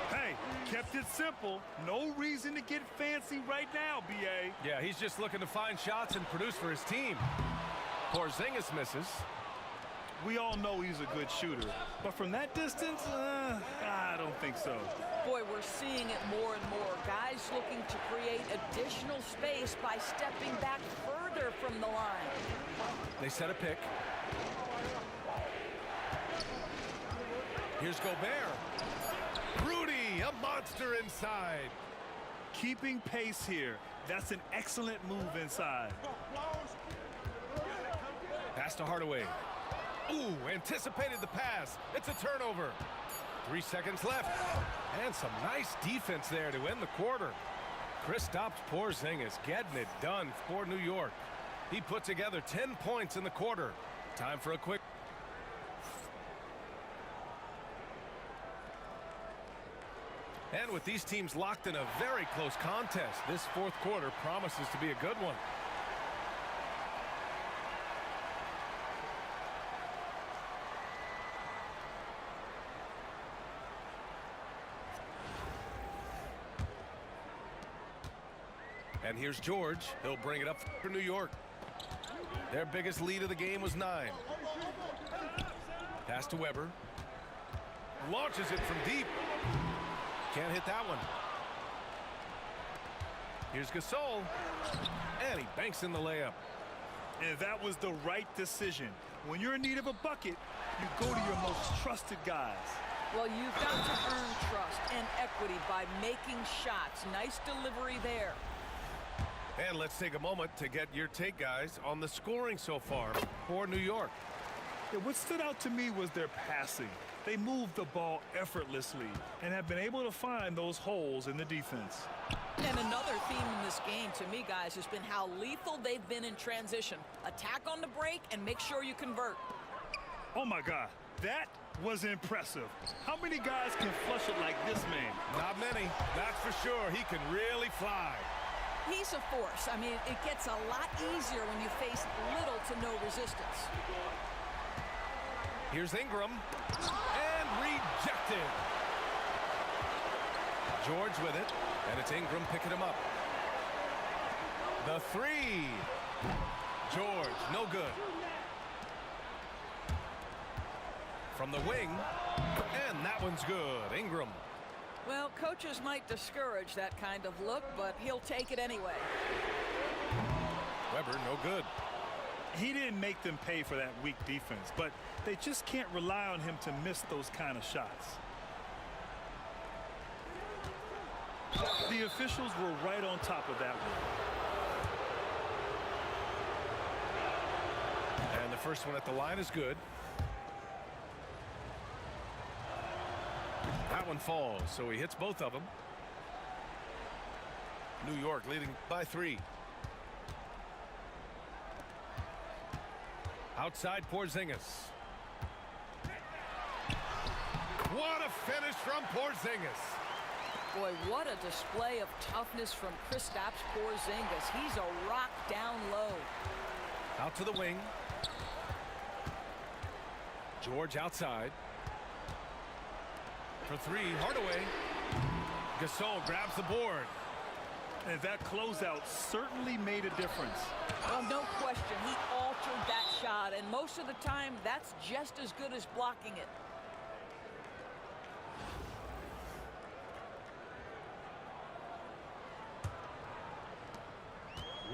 Hey, kept it simple. No reason to get fancy right now, B.A. Yeah, he's just looking to find shots and produce for his team. Porzingis misses. We all know he's a good shooter, but from that distance, I don't think so. Boy, we're seeing it more and more. Guys looking to create additional space by stepping back further from the line. They set a pick. Here's Gobert. Rudy, a monster inside. Keeping pace here. That's an excellent move inside. Pass to Hardaway. Ooh, anticipated the pass. It's a turnover. 3 seconds left. And some nice defense there to end the quarter. Kristaps Porzingis getting it done for New York. He put together 10 points in the quarter. Time for a quick. And with these teams locked in a very close contest, this fourth quarter promises to be a good one. And here's George. He'll bring it up for New York. Their biggest lead of the game was 9. Pass to Weber. Launches it from deep. Can't hit that one. Here's Gasol. And he banks in the layup. And that was the right decision. When you're in need of a bucket, you go to your most trusted guys. Well, you've got to earn trust and equity by making shots. Nice delivery there. And let's take a moment to get your take, guys, on the scoring so far for New York. Yeah, what stood out to me was their passing. They moved the ball effortlessly and have been able to find those holes in the defense. And another theme in this game to me, guys, has been how lethal they've been in transition. Attack on the break and make sure you convert. Oh, my God. That was impressive. How many guys can flush it like this man? Not many, that's for sure. He can really fly. He's a force. I mean, it gets a lot easier when you face little to no resistance. Here's Ingram. And rejected. George with it. And it's Ingram picking him up. The 3. George, no good. From the wing. And that one's good. Ingram. Well, coaches might discourage that kind of look, but he'll take it anyway. Weber, no good. He didn't make them pay for that weak defense, but they just can't rely on him to miss those kind of shots. The officials were right on top of that one. And the first one at the line is good. That one falls, so he hits both of them. New York leading by 3. Outside Porzingis. What a finish from Porzingis. Boy, what a display of toughness from Kristaps Porzingis. He's a rock down low. Out to the wing. George outside. For 3, Hardaway. Gasol grabs the board. And that closeout certainly made a difference. Well, no question, he altered that shot, and most of the time, that's just as good as blocking it.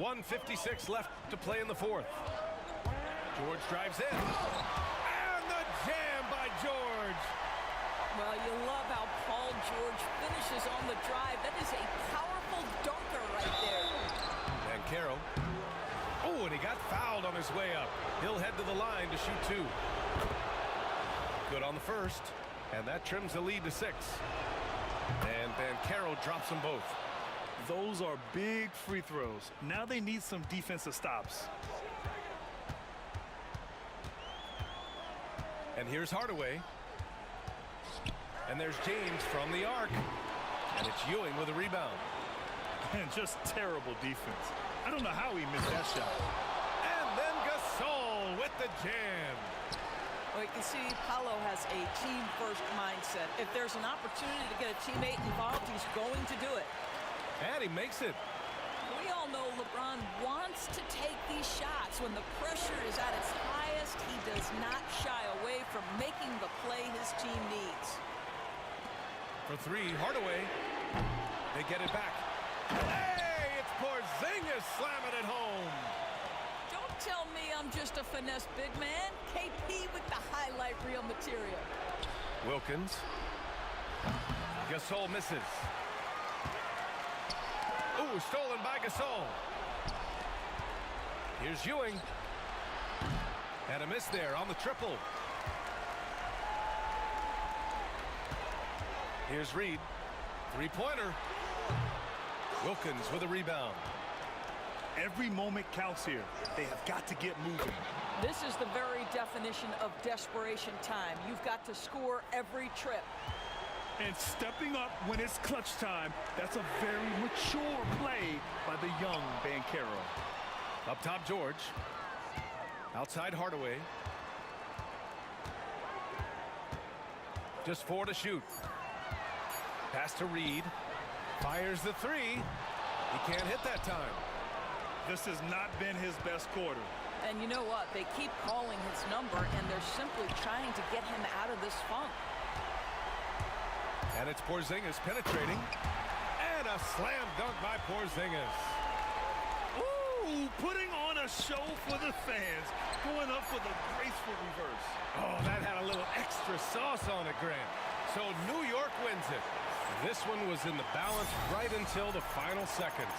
.156 left to play in the fourth. George drives in. And the jam by George. Well, you love how Paul George finishes on the drive. That is a powerful dunker right there. And Carroll. Oh, and he got fouled on his way up. He'll head to the line to shoot 2. Good on the first. And that trims the lead to 6. And Van Carroll drops them both. Those are big free throws. Now they need some defensive stops. And here's Hardaway. And there's James from the arc. And it's Ewing with a rebound. And just terrible defense. I don't know how he missed that shot. And then Gasol with the jam. Well, you can see Paolo has a team-first mindset. If there's an opportunity to get a teammate involved, he's going to do it. And he makes it. We all know LeBron wants to take these shots. When the pressure is at its highest, he does not shy away from making the play his team needs. For 3, Hardaway. They get it back. Hey, it's Porzingis slamming it home. Don't tell me I'm just a finesse big man. KP with the highlight reel material. Wilkins. Gasol misses. Ooh, stolen by Gasol. Here's Ewing. And a miss there on the triple. Here's Reed. Three-pointer. Wilkins with a rebound. Every moment counts here. They have got to get moving. This is the very definition of desperation time. You've got to score every trip. And stepping up when it's clutch time, that's a very mature play by the young Banchero. Up top, George. Outside, Hardaway. Just 4 to shoot. Pass to Reed. Fires the three. He can't hit that time. This has not been his best quarter. And you know what? They keep calling his number, and they're simply trying to get him out of this funk. And it's Porzingis penetrating. And a slam dunk by Porzingis. Ooh, putting on a show for the fans. Going up with a graceful reverse. Oh, that had a little extra sauce on it, Grant. So New York wins it. This one was in the balance right until the final seconds.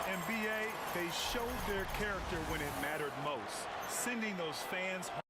NBA, they showed their character when it mattered most, sending those fans home.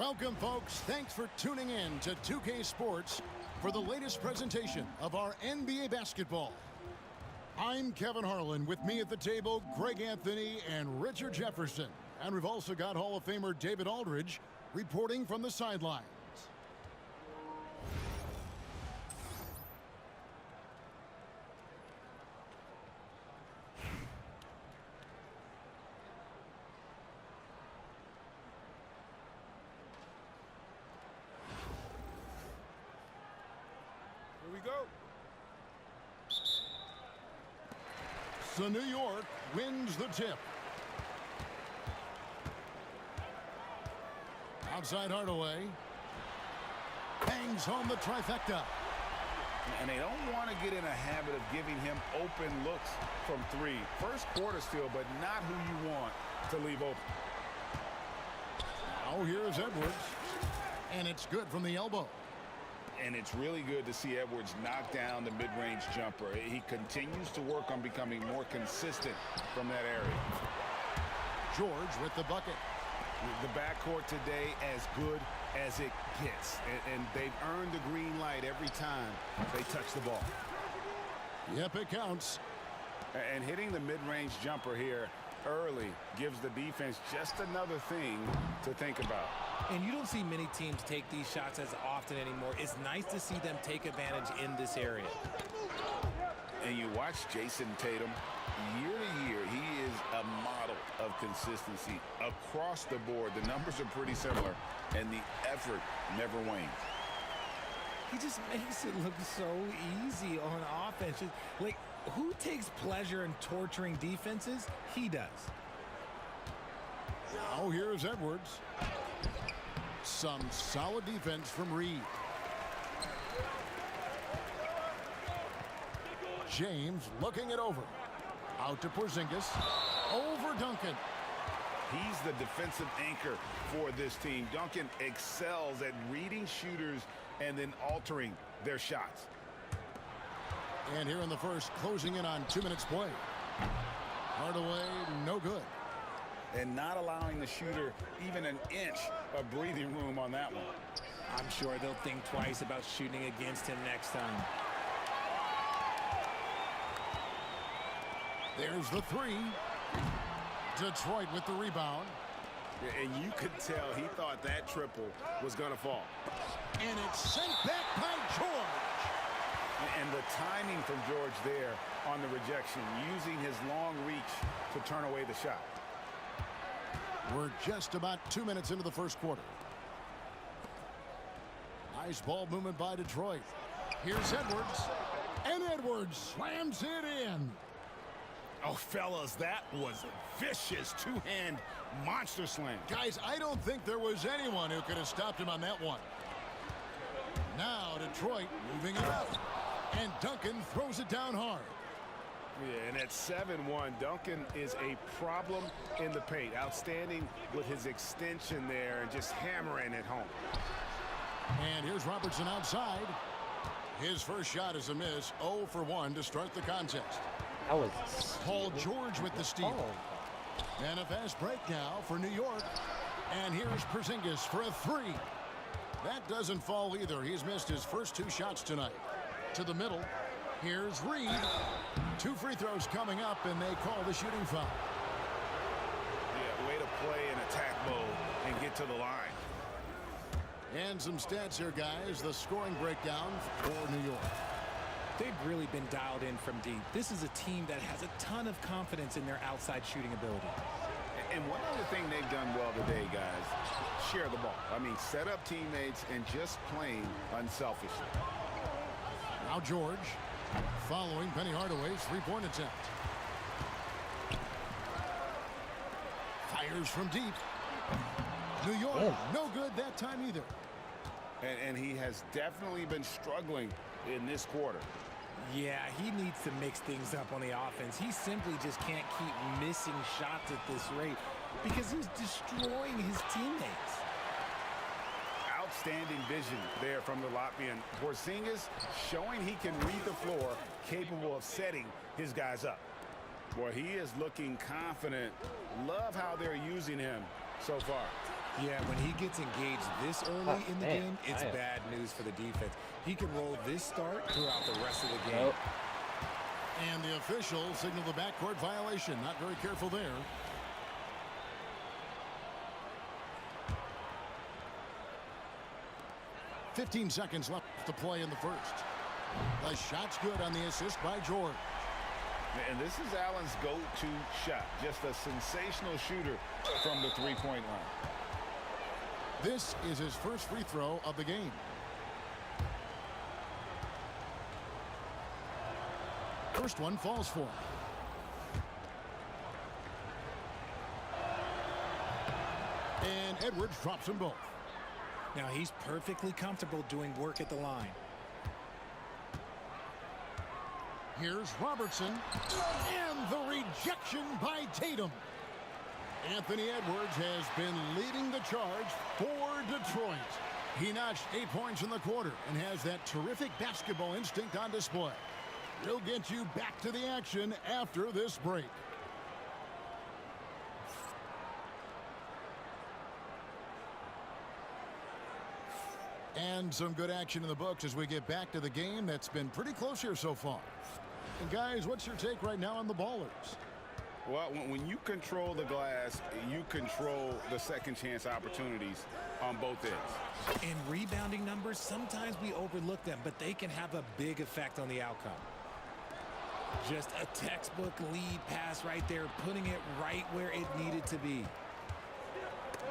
Welcome, folks. Thanks for tuning in to 2K Sports for the latest presentation of our NBA basketball. I'm Kevin Harlan. With me at the table, Greg Anthony and Richard Jefferson. And we've also got Hall of Famer David Aldridge reporting from the sidelines. Here we go. So New York wins the tip. Outside Hardaway. Bangs home the trifecta. And they don't want to get in a habit of giving him open looks from three. First quarter still, but not who you want to leave open. Now here's Edwards. And it's good from the elbow. And it's really good to see Edwards knock down the mid-range jumper. He continues to work on becoming more consistent from that area. George with the bucket. The backcourt today as good as it gets. And they've earned the green light every time they touch the ball. Yep, it counts. And hitting the mid-range jumper here early gives the defense just another thing to think about. And you don't see many teams take these shots as often anymore. It's nice to see them take advantage in this area. And you watch Jason Tatum, year to year, he is a model of consistency across the board. The numbers are pretty similar, and the effort never wanes. He just makes it look so easy on offense. Like, who takes pleasure in torturing defenses? He does. Now here's Edwards. Some solid defense from Reed. James looking it over. Out to Porzingis. Over Duncan. He's the defensive anchor for this team. Duncan excels at reading shooters and then altering their shots. And here in the first, closing in on 2 minutes play. Hardaway, no good. And not allowing the shooter even an inch of breathing room on that one. I'm sure they'll think twice about shooting against him next time. There's the three. Detroit with the rebound. And you could tell he thought that triple was going to fall. And it's sent back by George. And the timing from George there on the rejection, using his long reach to turn away the shot. We're just about 2 minutes into the first quarter. Nice ball movement by Detroit. Here's Edwards. And Edwards slams it in. Oh, fellas, that was a vicious two-hand monster slam. Guys, I don't think there was anyone who could have stopped him on that one. Now Detroit moving it up. And Duncan throws it down hard. Yeah, and at 7-1, Duncan is a problem in the paint. Outstanding with his extension there and just hammering it home. And here's Robertson outside. His first shot is a miss. 0 for 1 to start the contest. That was Paul George with the steal. And a fast break now for New York. And here's Porzingis for a three. That doesn't fall either. He's missed his first 2 shots tonight. To the middle. Here's Reed. 2 free throws coming up, and they call the shooting foul. Yeah, way to play in attack mode and get to the line. And some stats here, guys. The scoring breakdown for New York. They've really been dialed in from deep. This is a team that has a ton of confidence in their outside shooting ability. And one other thing they've done well today, guys, share the ball. I mean, set up teammates and just playing unselfishly. Now George following Penny Hardaway's three-point attempt. Fires from deep. New York, no good that time either. And he has definitely been struggling in this quarter. Yeah, he needs to mix things up on the offense. He simply just can't keep missing shots at this rate because he's destroying his teammates. Outstanding vision there from the Latvian. Porzingis showing he can read the floor, capable of setting his guys up. Boy, he is looking confident. Love how they're using him so far. Yeah, when he gets engaged this early in the game, it's bad news for the defense. He can roll this start throughout the rest of the game. And the official signaled the backcourt violation. Not very careful there. "15 seconds left to play in the first. The shot's good on the assist by George. And this is Allen's go-to shot. Just a sensational shooter from the three-point line. This is his first free throw of the game. First one falls for him. And Edwards drops them both. Now he's perfectly comfortable doing work at the line. Here's Robertson. And the rejection by Tatum. Anthony Edwards has been leading the charge for Detroit. He notched 8 points in the quarter and has that terrific basketball instinct on display. He'll get you back to the action after this break. And some good action in the books as we get back to the game that's been pretty close here so far. And guys, what's your take right now on the Ballers? Well, when you control the glass, you control the second chance opportunities on both ends. And rebounding numbers, sometimes we overlook them, but they can have a big effect on the outcome. Just a textbook lead pass right there, putting it right where it needed to be.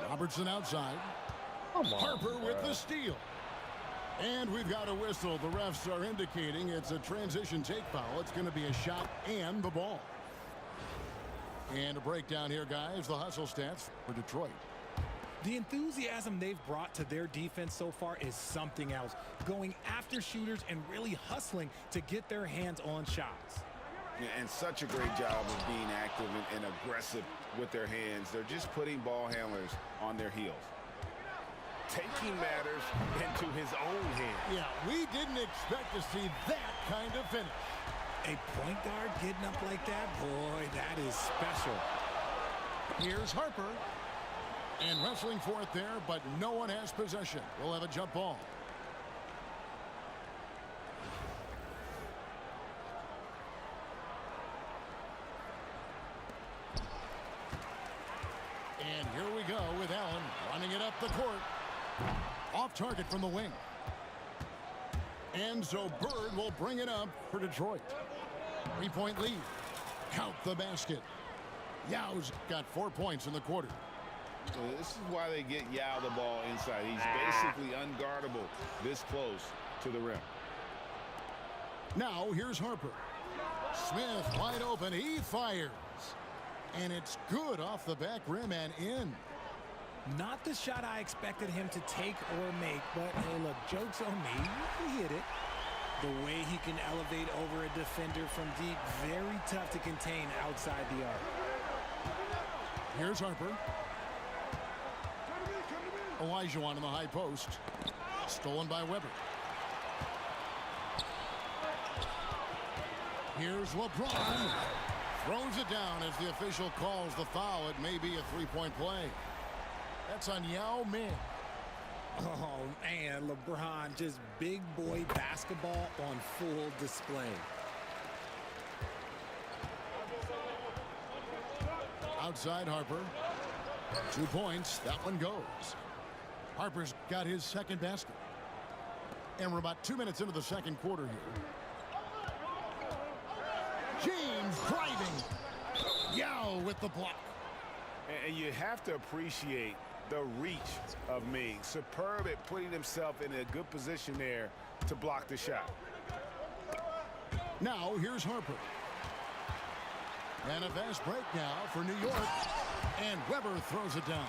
Robertson outside. Harper with the steal. And we've got a whistle. The refs are indicating it's a transition take foul. It's going to be a shot and the ball. And a breakdown here, guys. The hustle stats for Detroit. The enthusiasm they've brought to their defense so far is something else. Going after shooters and really hustling to get their hands on shots. And such a great job of being active and aggressive with their hands. They're just putting ball handlers on their heels. Taking matters into his own hands. Yeah, we didn't expect to see that kind of finish. A point guard getting up like that, boy, that is special. Here's Harper. And wrestling for it there, but no one has possession. We'll have a jump ball. And here we go with Allen running it up the court. Off target from the wing. And so Bird will bring it up for Detroit. 3-point lead. Count the basket. Yao's got 4 points in the quarter. So this is why they get Yao the ball inside. He's basically unguardable this close to the rim. Now here's Harper. Smith wide open. He fires. And it's good off the back rim and in. Not the shot I expected him to take or make, but hey, look, joke's on me. He hit it. The way he can elevate over a defender from deep, very tough to contain outside the arc. Here's Harper. Olajuwon in the high post. Stolen by Weber. Here's LeBron. Throws it down as the official calls the foul. It may be a three-point play. That's on Yao Ming. Oh, man, LeBron, just big boy basketball on full display. Outside Harper. 2 points. That one goes. Harper's got his second basket. And we're about 2 minutes into the second quarter here. James driving. Yao with the block. And you have to appreciate the reach of Ming. Superb at putting himself in a good position there to block the shot. Now here's Harper. And a fast break now for New York. And Weber throws it down.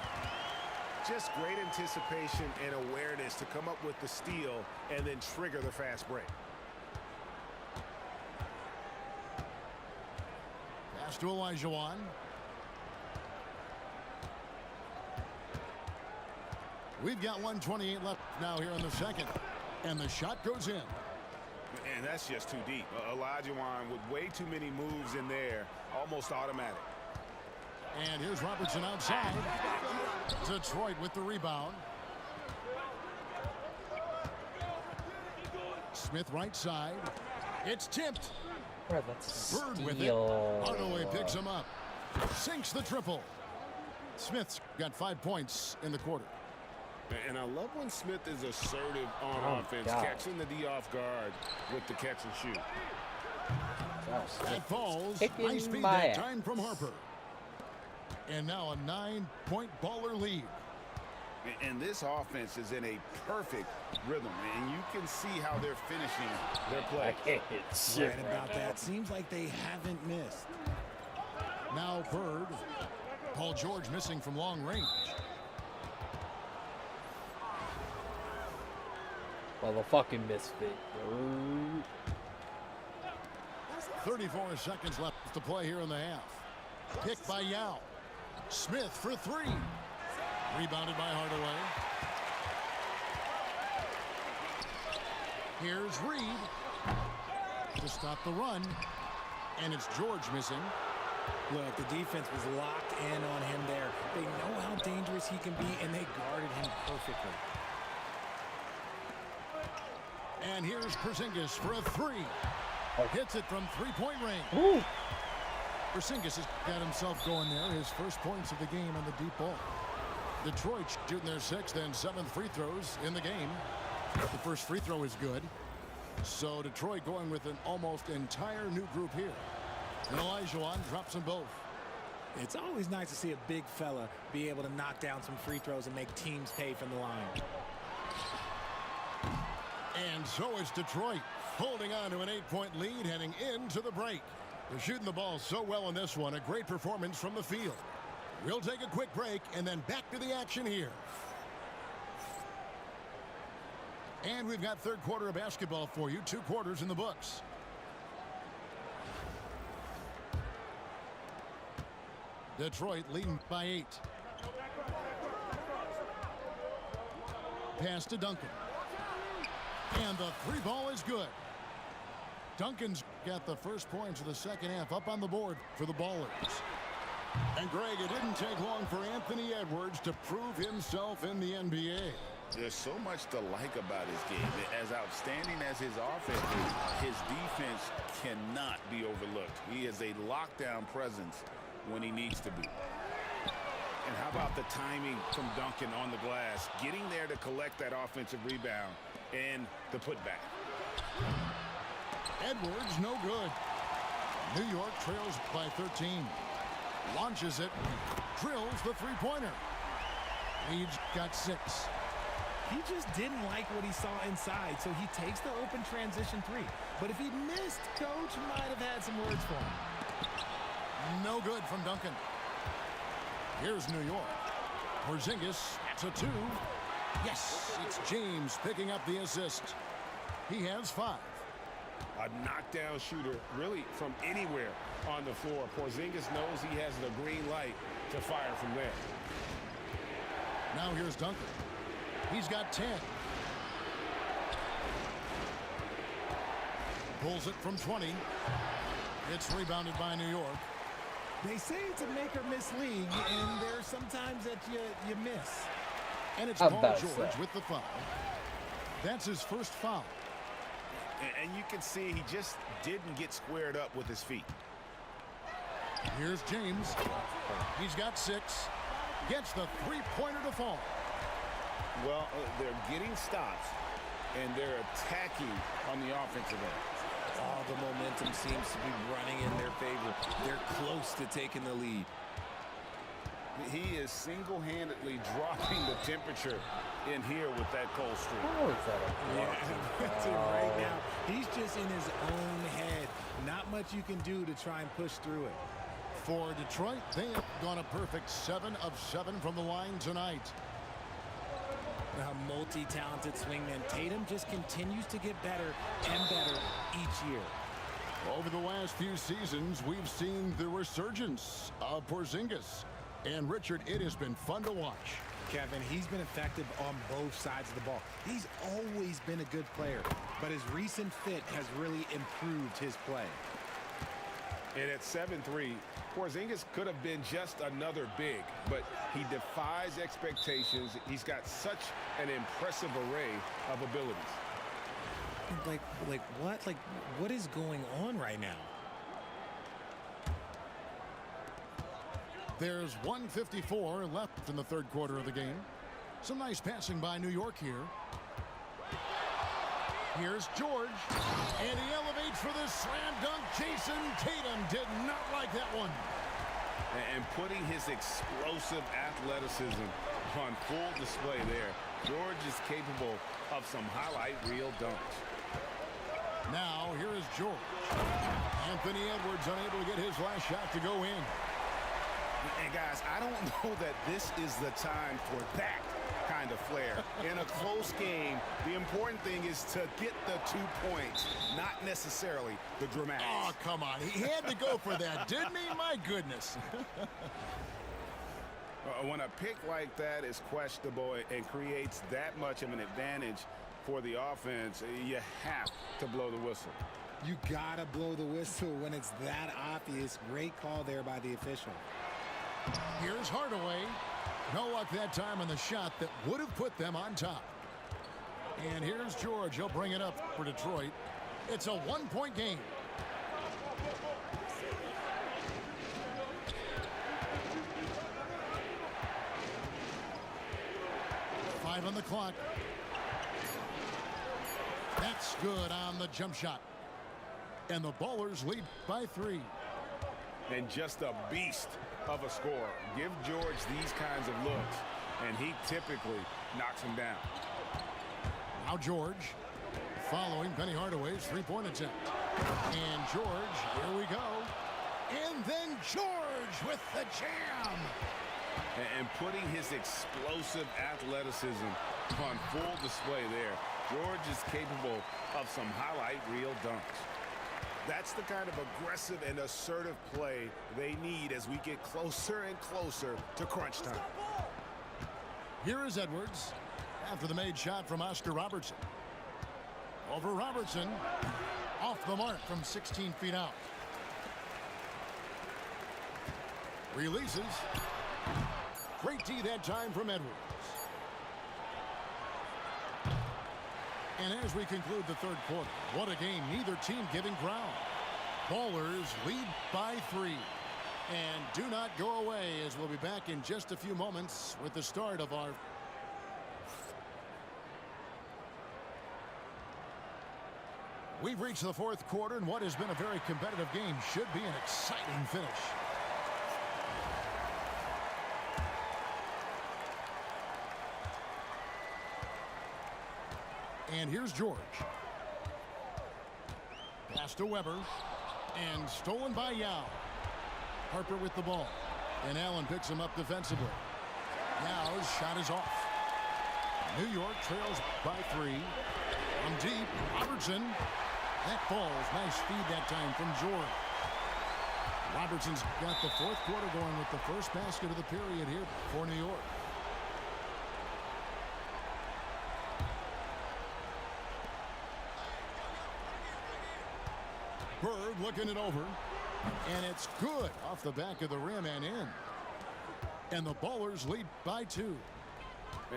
Just great anticipation and awareness to come up with the steal and then trigger the fast break. Pass to Olajuwon. We've got 1:28 left now here in the second. And the shot goes in. And that's just too deep. Olajuwon with way too many moves in there, almost automatic. And here's Robertson outside. Detroit with the rebound. Smith right side. It's tipped. Bro, that's Bird with it. steal. Hardaway picks him up. Sinks the triple. Smith's got 5 points in the quarter. And I love when Smith is assertive on offense, God. catching the D off guard with the catch and shoot. That falls. Kicking High speed my that ass. time from Harper. And now a 9-point baller lead. And this offense is in a perfect rhythm, and you can see how they're finishing their play. Right about that. Seems like they haven't missed. Now Bird. Paul George missing from long range. Well, the fucking misfit, bro. 34 seconds left to play here in the half. Picked by Yao. Smith for three. Rebounded by Hardaway. Here's Reed to stop the run. And it's George missing. Look, the defense was locked in on him there. They know how dangerous he can be, and they guarded him perfectly. And here's Porzingis for a three. Hits it from three-point range. Ooh. Porzingis has got himself going there. His first points of the game on the deep ball. Detroit shooting their sixth and seventh free throws in the game. The first free throw is good. So Detroit going with an almost entire new group here. And Olajuwon drops them both. It's always nice to see a big fella be able to knock down some free throws and make teams pay from the line. And so is Detroit, holding on to an 8-point lead heading into the break. They're shooting the ball so well in this one. A great performance from the field. We'll take a quick break and then back to the action here. And we've got third quarter of basketball for you. 2 quarters in the books. Detroit leading by 8. Pass to Duncan. And the three ball is good. Duncan's got the first points of the second half up on the board for the Ballers. And Greg, it didn't take long for Anthony Edwards to prove himself in the NBA. There's so much to like about his game. As outstanding as his offense is, his defense cannot be overlooked. He is a lockdown presence when he needs to be. And how about the timing from Duncan on the glass, getting there to collect that offensive rebound and the putback. Edwards no good. New York trails by 13. Launches it, drills the three-pointer. Leeds got 6. He just didn't like what he saw inside, so he takes the open transition three. But if he missed, Coach might have had some words for him. No good from Duncan. Here's New York. Porzingis to 2. Yes, it's James picking up the assist. He has 5. A knockdown shooter, really from anywhere on the floor. Porzingis knows he has the green light to fire from there. Now here's Duncan. He's got 10. Pulls it from 20. It's rebounded by New York. They say it's a make or miss league, and there's sometimes that you miss. And it's Paul George with the foul. That's his first foul. And you can see he just didn't get squared up with his feet. Here's James. He's got 6. Gets the three-pointer to fall. Well, they're getting stops, and they're attacking on the offensive end. All the momentum seems to be running in their favor. They're close to taking the lead. He is single-handedly dropping the temperature in here with that cold streak. How is that a Right now, he's just in his own head. Not much you can do to try and push through it. For Detroit, they have gone a perfect 7 of 7 from the line tonight. A multi-talented swingman. Tatum just continues to get better and better each year. Over the last few seasons, we've seen the resurgence of Porzingis. And Richard, it has been fun to watch. Kevin, he's been effective on both sides of the ball. He's always been a good player, but his recent fit has really improved his play. And at 7'3", Porzingis could have been just another big, but he defies expectations. He's got such an impressive array of abilities. Like what? Like, what is going on right now? There's 1:54 left in the third quarter of the game. Some nice passing by New York here. Here's George, and he elevates for the slam dunk. Jason Tatum did not like that one. And putting his explosive athleticism on full display there. George is capable of some highlight reel dunks. Now, here is George. Anthony Edwards unable to get his last shot to go in. And guys, I don't know that this is the time for that kind of flair. In a close game, the important thing is to get the 2 points, not necessarily the dramatics. Oh, come on. He had to go for that, didn't he? My goodness. When a pick like that is questionable and creates that much of an advantage for the offense, you have to blow the whistle. You gotta blow the whistle when it's that obvious. Great call there by the official. Here's Hardaway. No luck that time on the shot that would have put them on top. And here's George. He'll bring it up for Detroit. It's a 1-point game. Five on the clock. That's good on the jump shot. And the Ballers lead by 3. And just a beast of a scorer. Give George these kinds of looks, and he typically knocks him down. Now George following Penny Hardaway's three-point attempt. And George, here we go. And then George with the jam. And putting his explosive athleticism on full display there. George is capable of some highlight reel dunks. That's the kind of aggressive and assertive play they need as we get closer and closer to crunch time. Here is Edwards after the made shot from Oscar Robertson. Over Robertson. Off the mark from 16 feet out. Releases. Great D that time from Edwards. And as we conclude the third quarter, what a game. Neither team giving ground. Ballers lead by 3. And do not go away, as we'll be back in just a few moments with the start of our... We've reached the fourth quarter, and what has been a very competitive game should be an exciting finish. And here's George. Pass to Weber. And stolen by Yao. Harper with the ball. And Allen picks him up defensively. Yao's shot is off. New York trails by 3. From deep, Robertson. That falls. Nice feed that time from George. Robertson's got the fourth quarter going with the first basket of the period here for New York. Bird looking it over. And it's good off the back of the rim and in. And the Ballers lead by 2.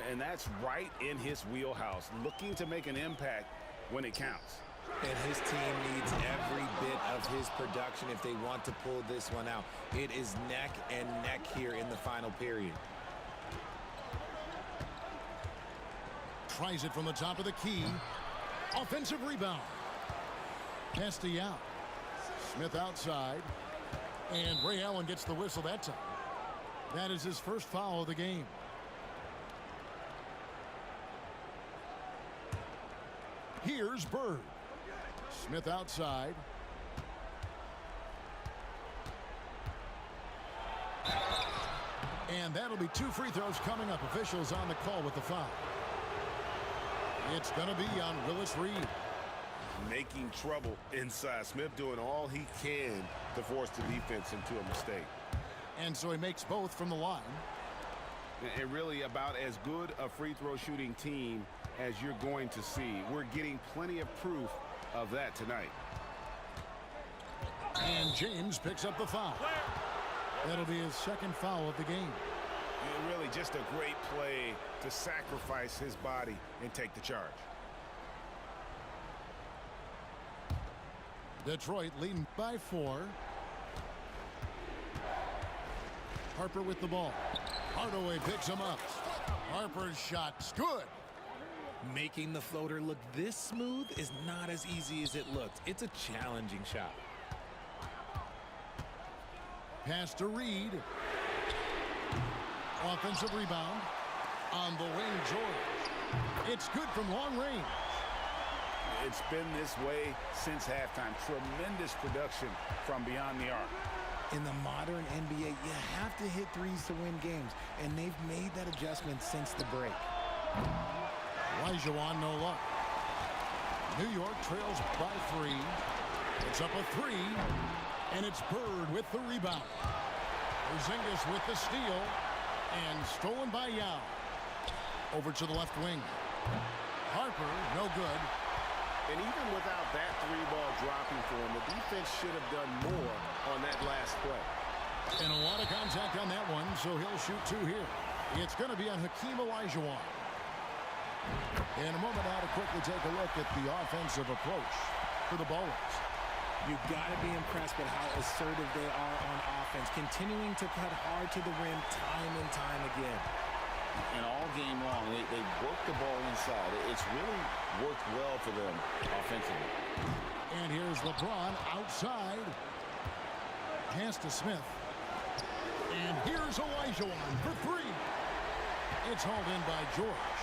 And that's right in his wheelhouse, looking to make an impact when it counts. And his team needs every bit of his production if they want to pull this one out. It is neck and neck here in the final period. Tries it from the top of the key. Offensive rebound. Pass to Yao. Smith outside. And Ray Allen gets the whistle that time. That is his first foul of the game. Here's Bird. Smith outside. And that'll be 2 free throws coming up. Officials on the call with the foul. It's going to be on Willis Reed. Making trouble inside. Smith doing all he can to force the defense into a mistake. And so he makes both from the line. And really about as good a free throw shooting team as you're going to see. We're getting plenty of proof of that tonight. And James picks up the foul. That'll be his second foul of the game. Really just a great play to sacrifice his body and take the charge. Detroit leading by 4. Harper with the ball. Hardaway picks him up. Harper's shot's good. Making the floater look this smooth is not as easy as it looked. It's a challenging shot. Pass to Reed. Offensive rebound. On the wing, George. It's good from long range. It's been this way since halftime. Tremendous production from beyond the arc. In the modern NBA, you have to hit threes to win games, and they've made that adjustment since the break. Olajuwon, no luck. New York trails by 3. It's up a 3, and it's Bird with the rebound. Porzingis with the steal, and stolen by Yao. Over to the left wing. Harper, no good. And even without that 3-ball dropping for him, the defense should have done more on that last play. And a lot of contact on that one, so he'll shoot 2 here. It's going to be on Hakeem Olajuwon. In a moment now to quickly take a look at the offensive approach for the Bullets. You've got to be impressed with how assertive they are on offense, continuing to cut hard to the rim time and time again. And all game long, they work the ball inside. It's really worked well for them offensively. And here's LeBron outside. Pass to Smith. And here's Olajuwon for 3. It's hauled in by George.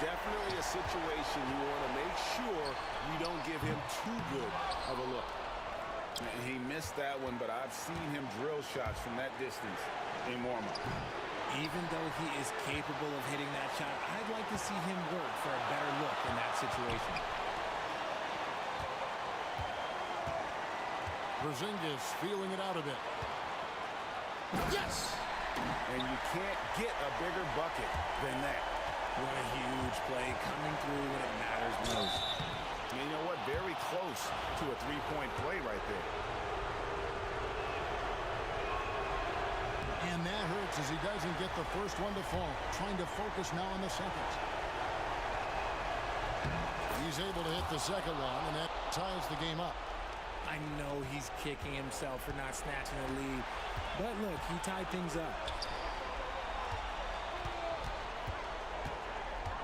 Definitely a situation you want to make sure you don't give him too good of a look. And he missed that one, but I've seen him drill shots from that distance in warm-up. Even though he is capable of hitting that shot, I'd like to see him work for a better look in that situation. Porzingis feeling it out a bit. Yes! And you can't get a bigger bucket than that. What a huge play coming through when it matters most. And you know what? Very close to a 3-point play right there. And that hurts as he doesn't get the first one to fall. Trying to focus now on the second. He's able to hit the second one, and that ties the game up. I know he's kicking himself for not snatching the lead. But look, he tied things up.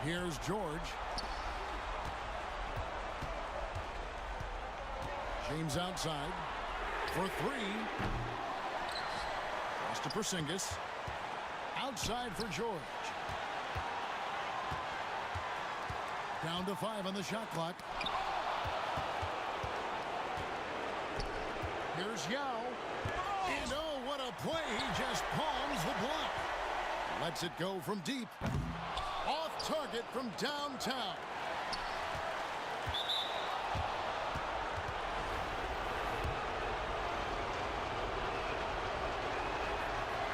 Here's George. James outside for 3. Pass to Porzingis. Outside for George. Down to 5 on the shot clock. Here's Yao. And oh, what a play. He just palms the block. Lets it go from deep. Off target from downtown.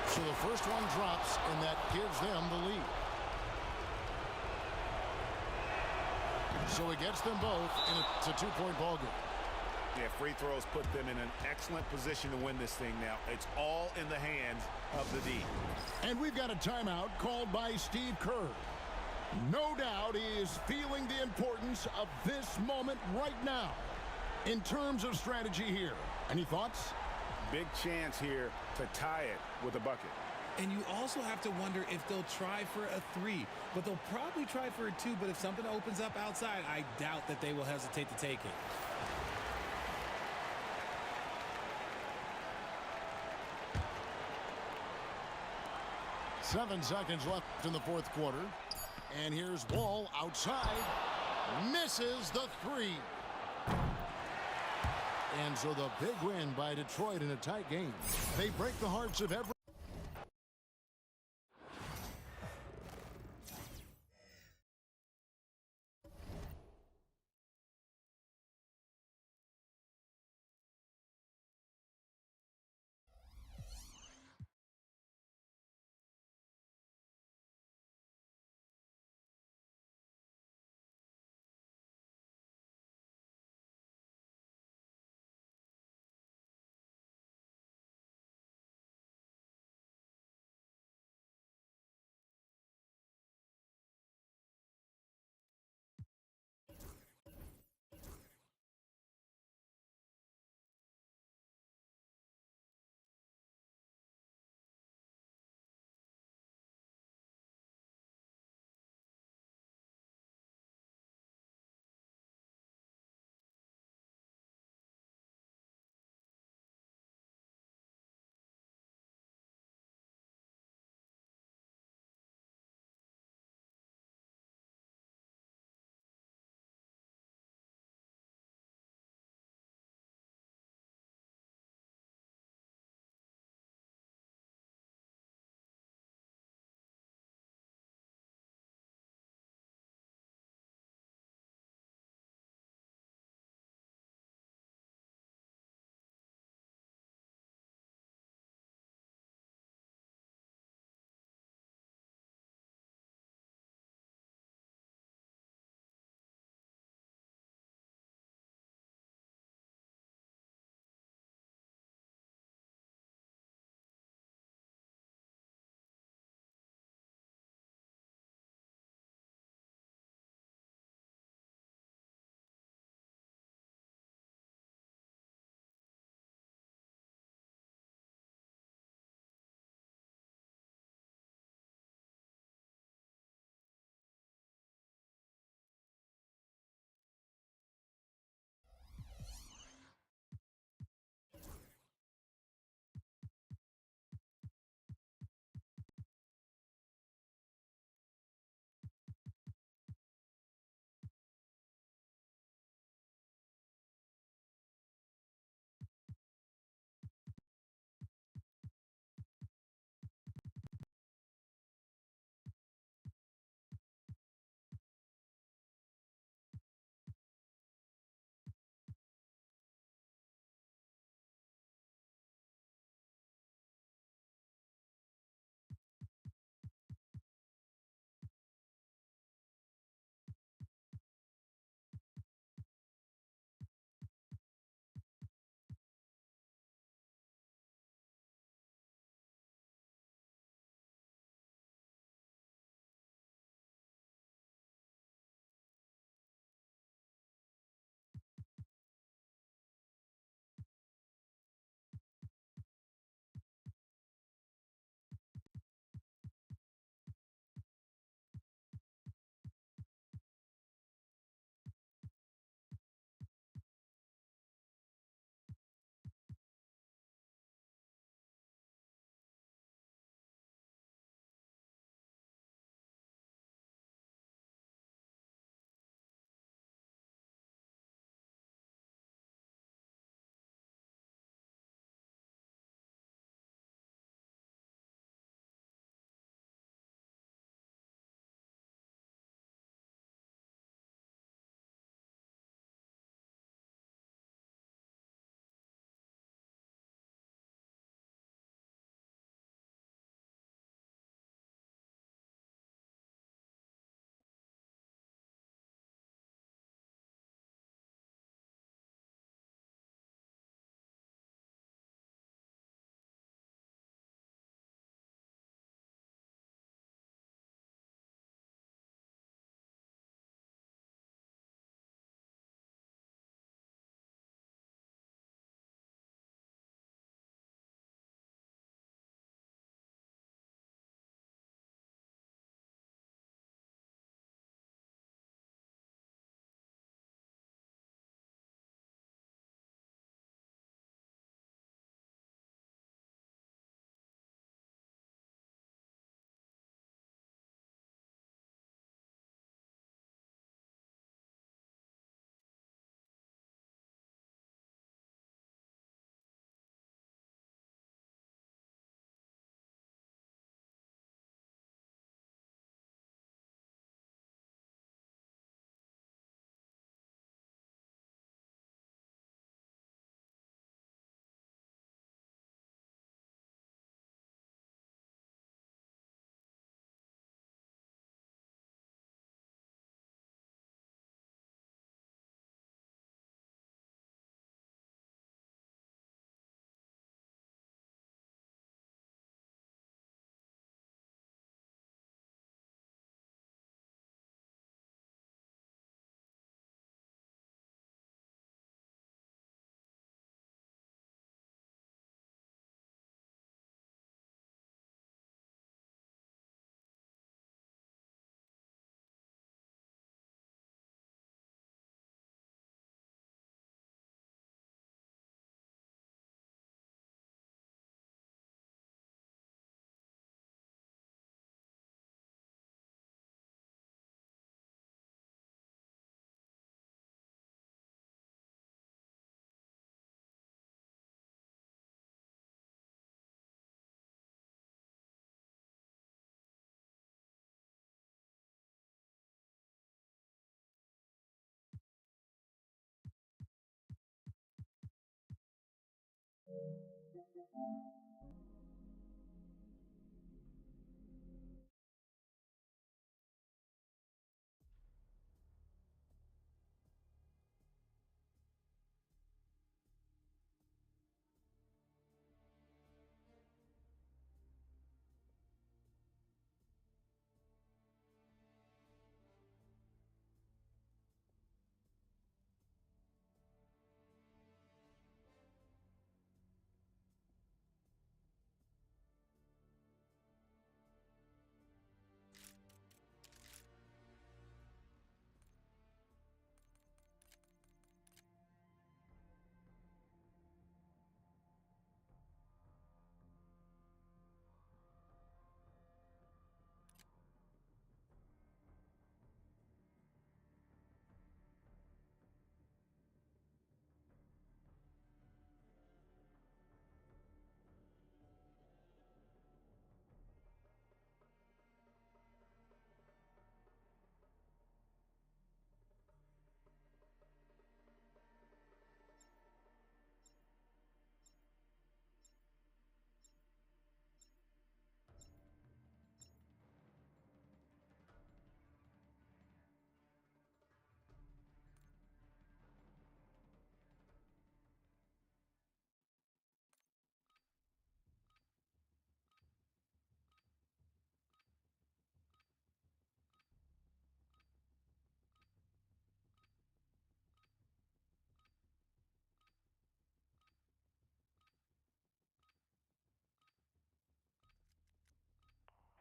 So the first one drops, and that gives them the lead. So he gets them both, and it's a 2-point ball game. Yeah, free throws put them in an excellent position to win this thing now. It's all in the hands of the D. And we've got a timeout called by Steve Kerr. No doubt he is feeling the importance of this moment right now in terms of strategy here. Any thoughts? Big chance here to tie it with a bucket. And you also have to wonder if they'll try for a 3. But they'll probably try for a 2. But if something opens up outside, I doubt that they will hesitate to take it. Seven seconds left in the fourth quarter. And here's Wall outside. Misses the 3. And so the big win by Detroit in a tight game. They break the hearts of every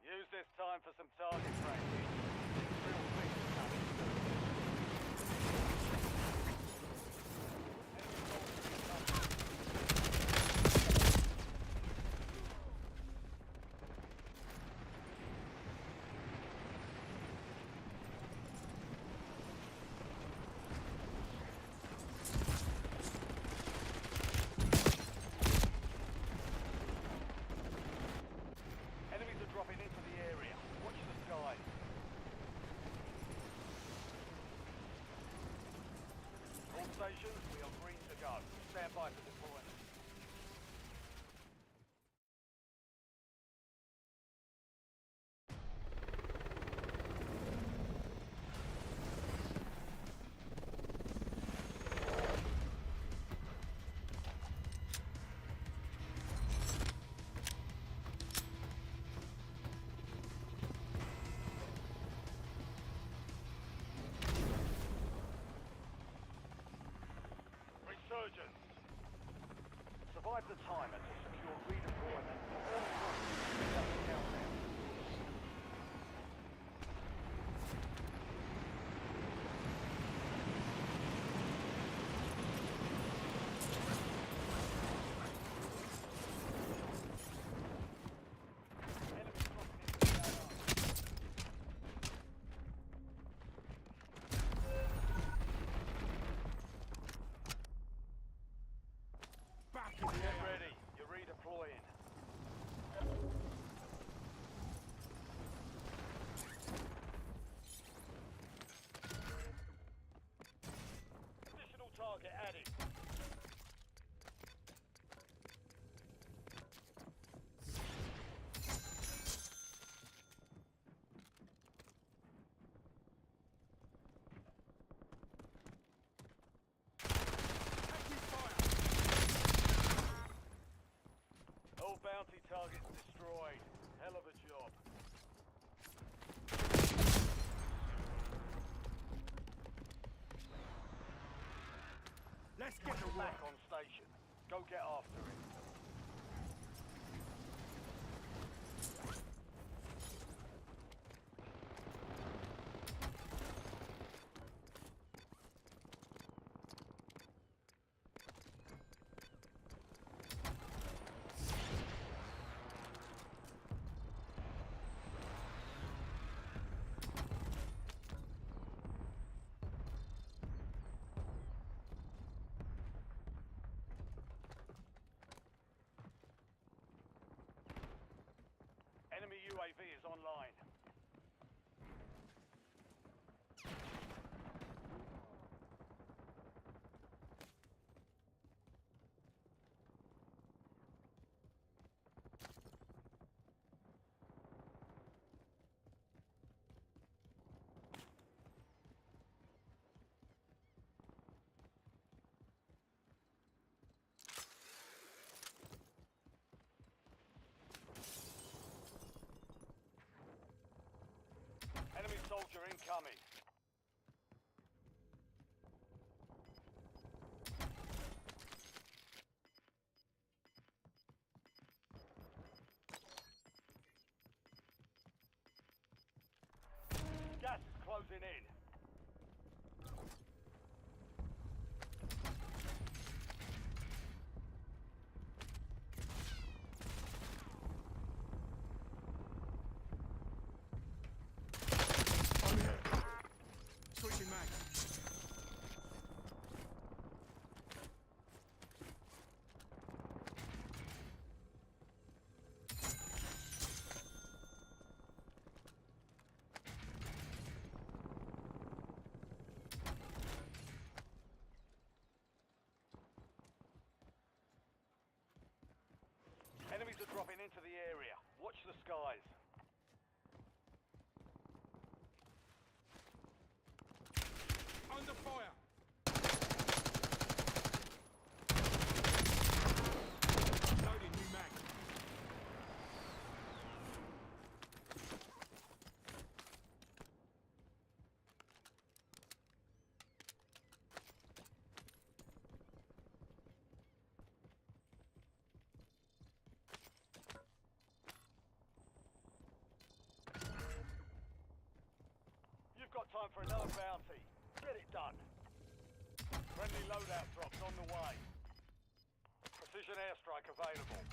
Use this time for some target practice. Real things coming. Enemies are dropping into the area. Watch the sky. All stations, we are green to go. Stand by for deployment. Resurgence. Survive the timer to secure redeployment. Early warning. That's the countdown. Enemies dropping into the AR. Back in Get there. ready. You're redeploying. Additional target added. All bounty targets destroyed. Hell of a job. Let's get to work. Back on station. Go get after it. soldier incoming. Gas is closing in. Switching mag. Enemies are dropping into the area. Watch the skies. Under fire. Loading new mag. You've got time for another bounty. Get it done. Friendly loadout drops on the way. Precision airstrike available.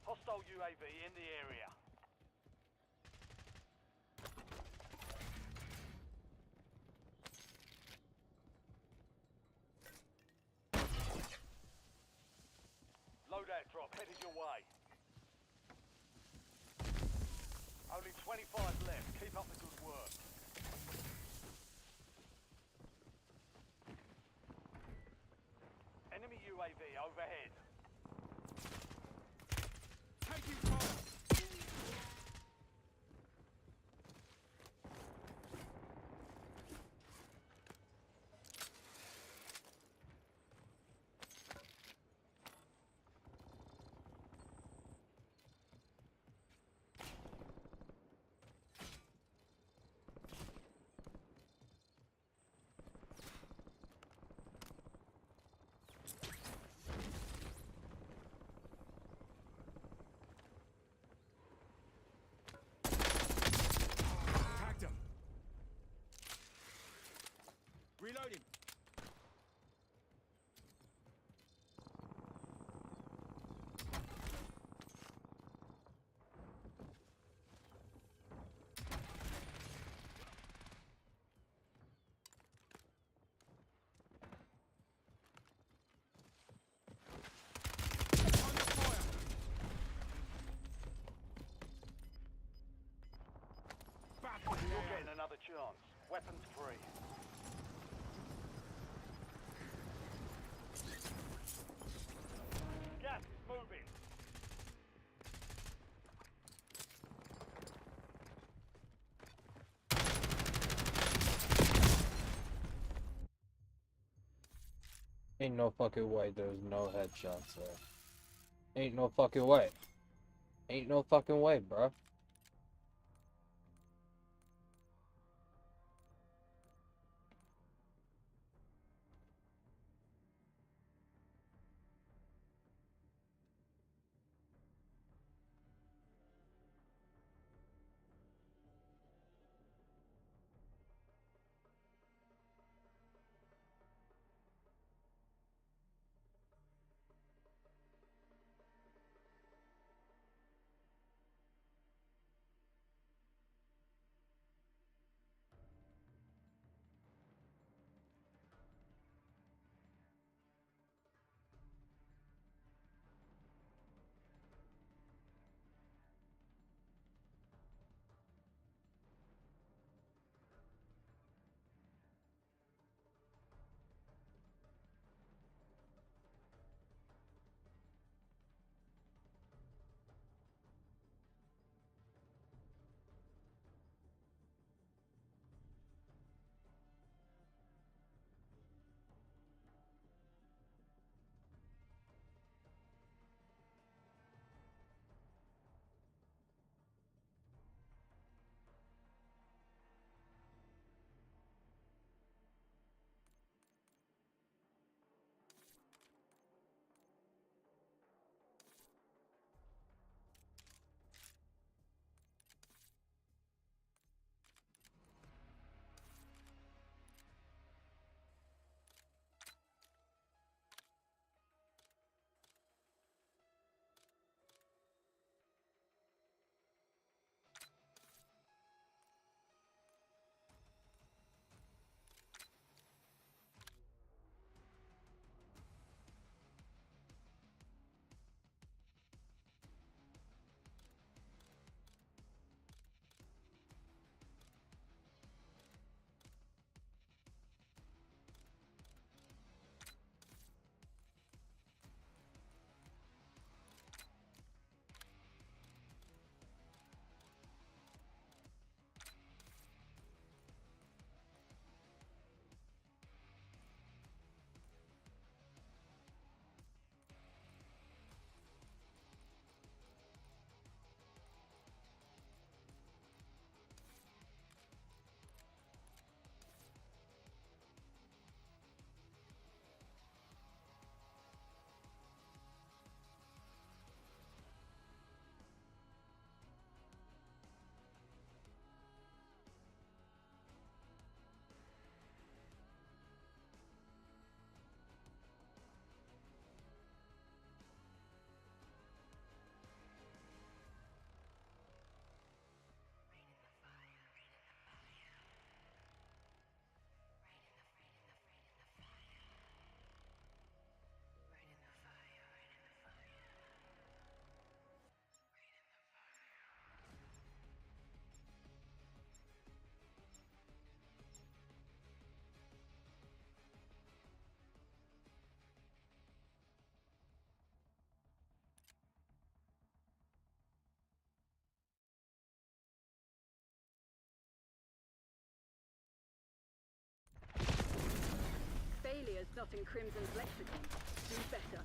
Hostile UAV in the area. Loadout drop headed your way. Only 25 left. Keep up the good work. Enemy UAV overhead. Taking fire. Tagged him. Reloading. You're getting another chance. Weapons free. Gas is moving. Ain't no fucking way there's no headshots there. Ain't no fucking way. Ain't no fucking way, bro. not in Crimson's lexicon. Do better.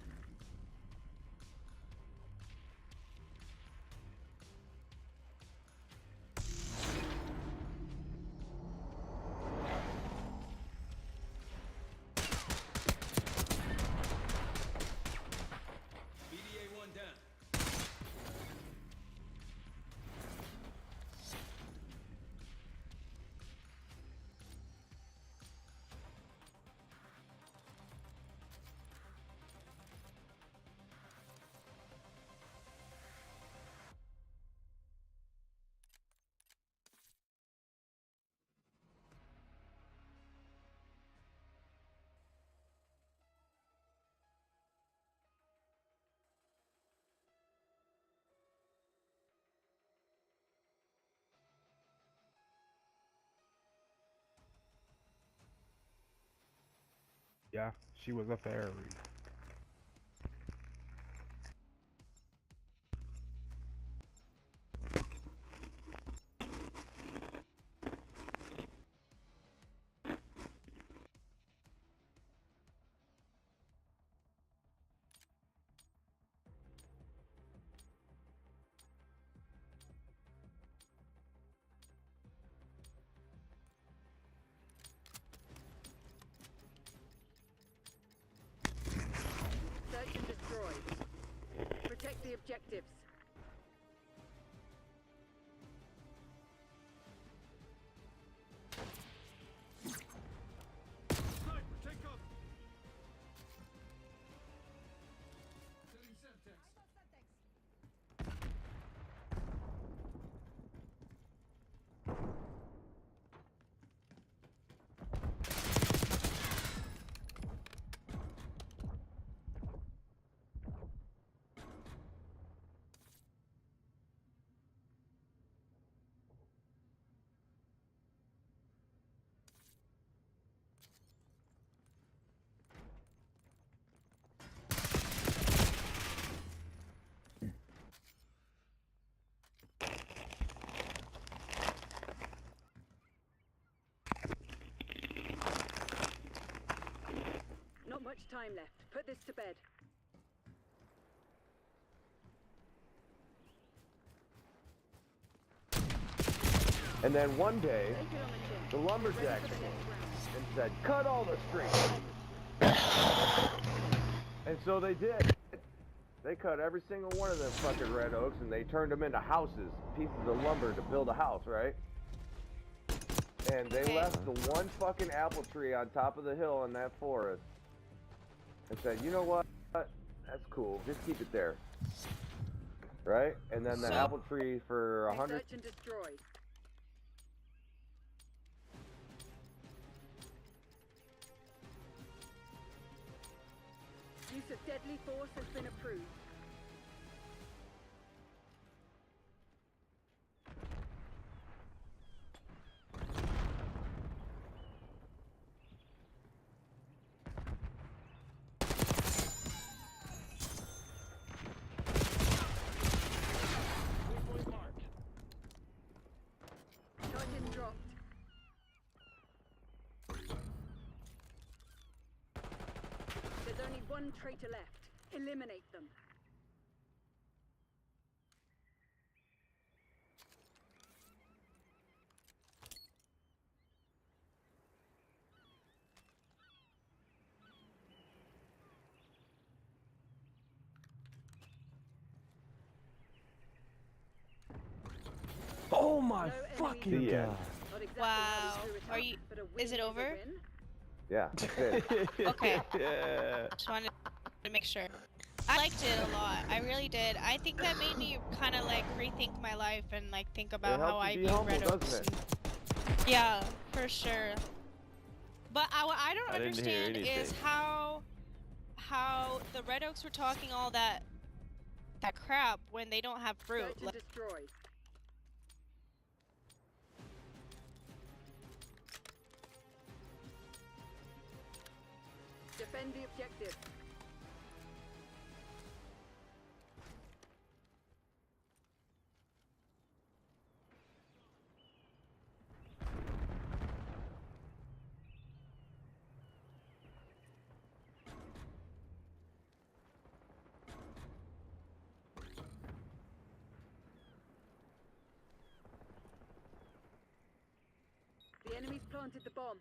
BDA 1 down. Yeah, she was a fairy. Search and destroy. Protect the objectives. Sniper, take cover. Setting Semtex. Not much time left. Put this to bed. And then one day, the lumberjack came and said, cut all the strings. And so they did. They cut every single one of them fucking red oaks and they turned them into houses, pieces of lumber to build a house, right? And they left the one fucking apple tree on top of the hill in that forest and said, you know what? That's cool. Just keep it there. Right? And then the apple tree for 100... Search and destroy. Use of deadly force has been approved. Target dropped. There's only one traitor left. Eliminate them. Oh my fucking god. Wow. Are you? Is it over? Yeah, that's it. Okay. Yeah. Just wanted to make sure. I liked it a lot. I really did. I think that made me kind of like rethink my life and like think about how I view Red Oaks. Yeah, for sure. But what I don't understand is how the Red Oaks were talking all that crap when they don't have fruit. Search and destroy. Defend the objective. The enemy's planted the bomb.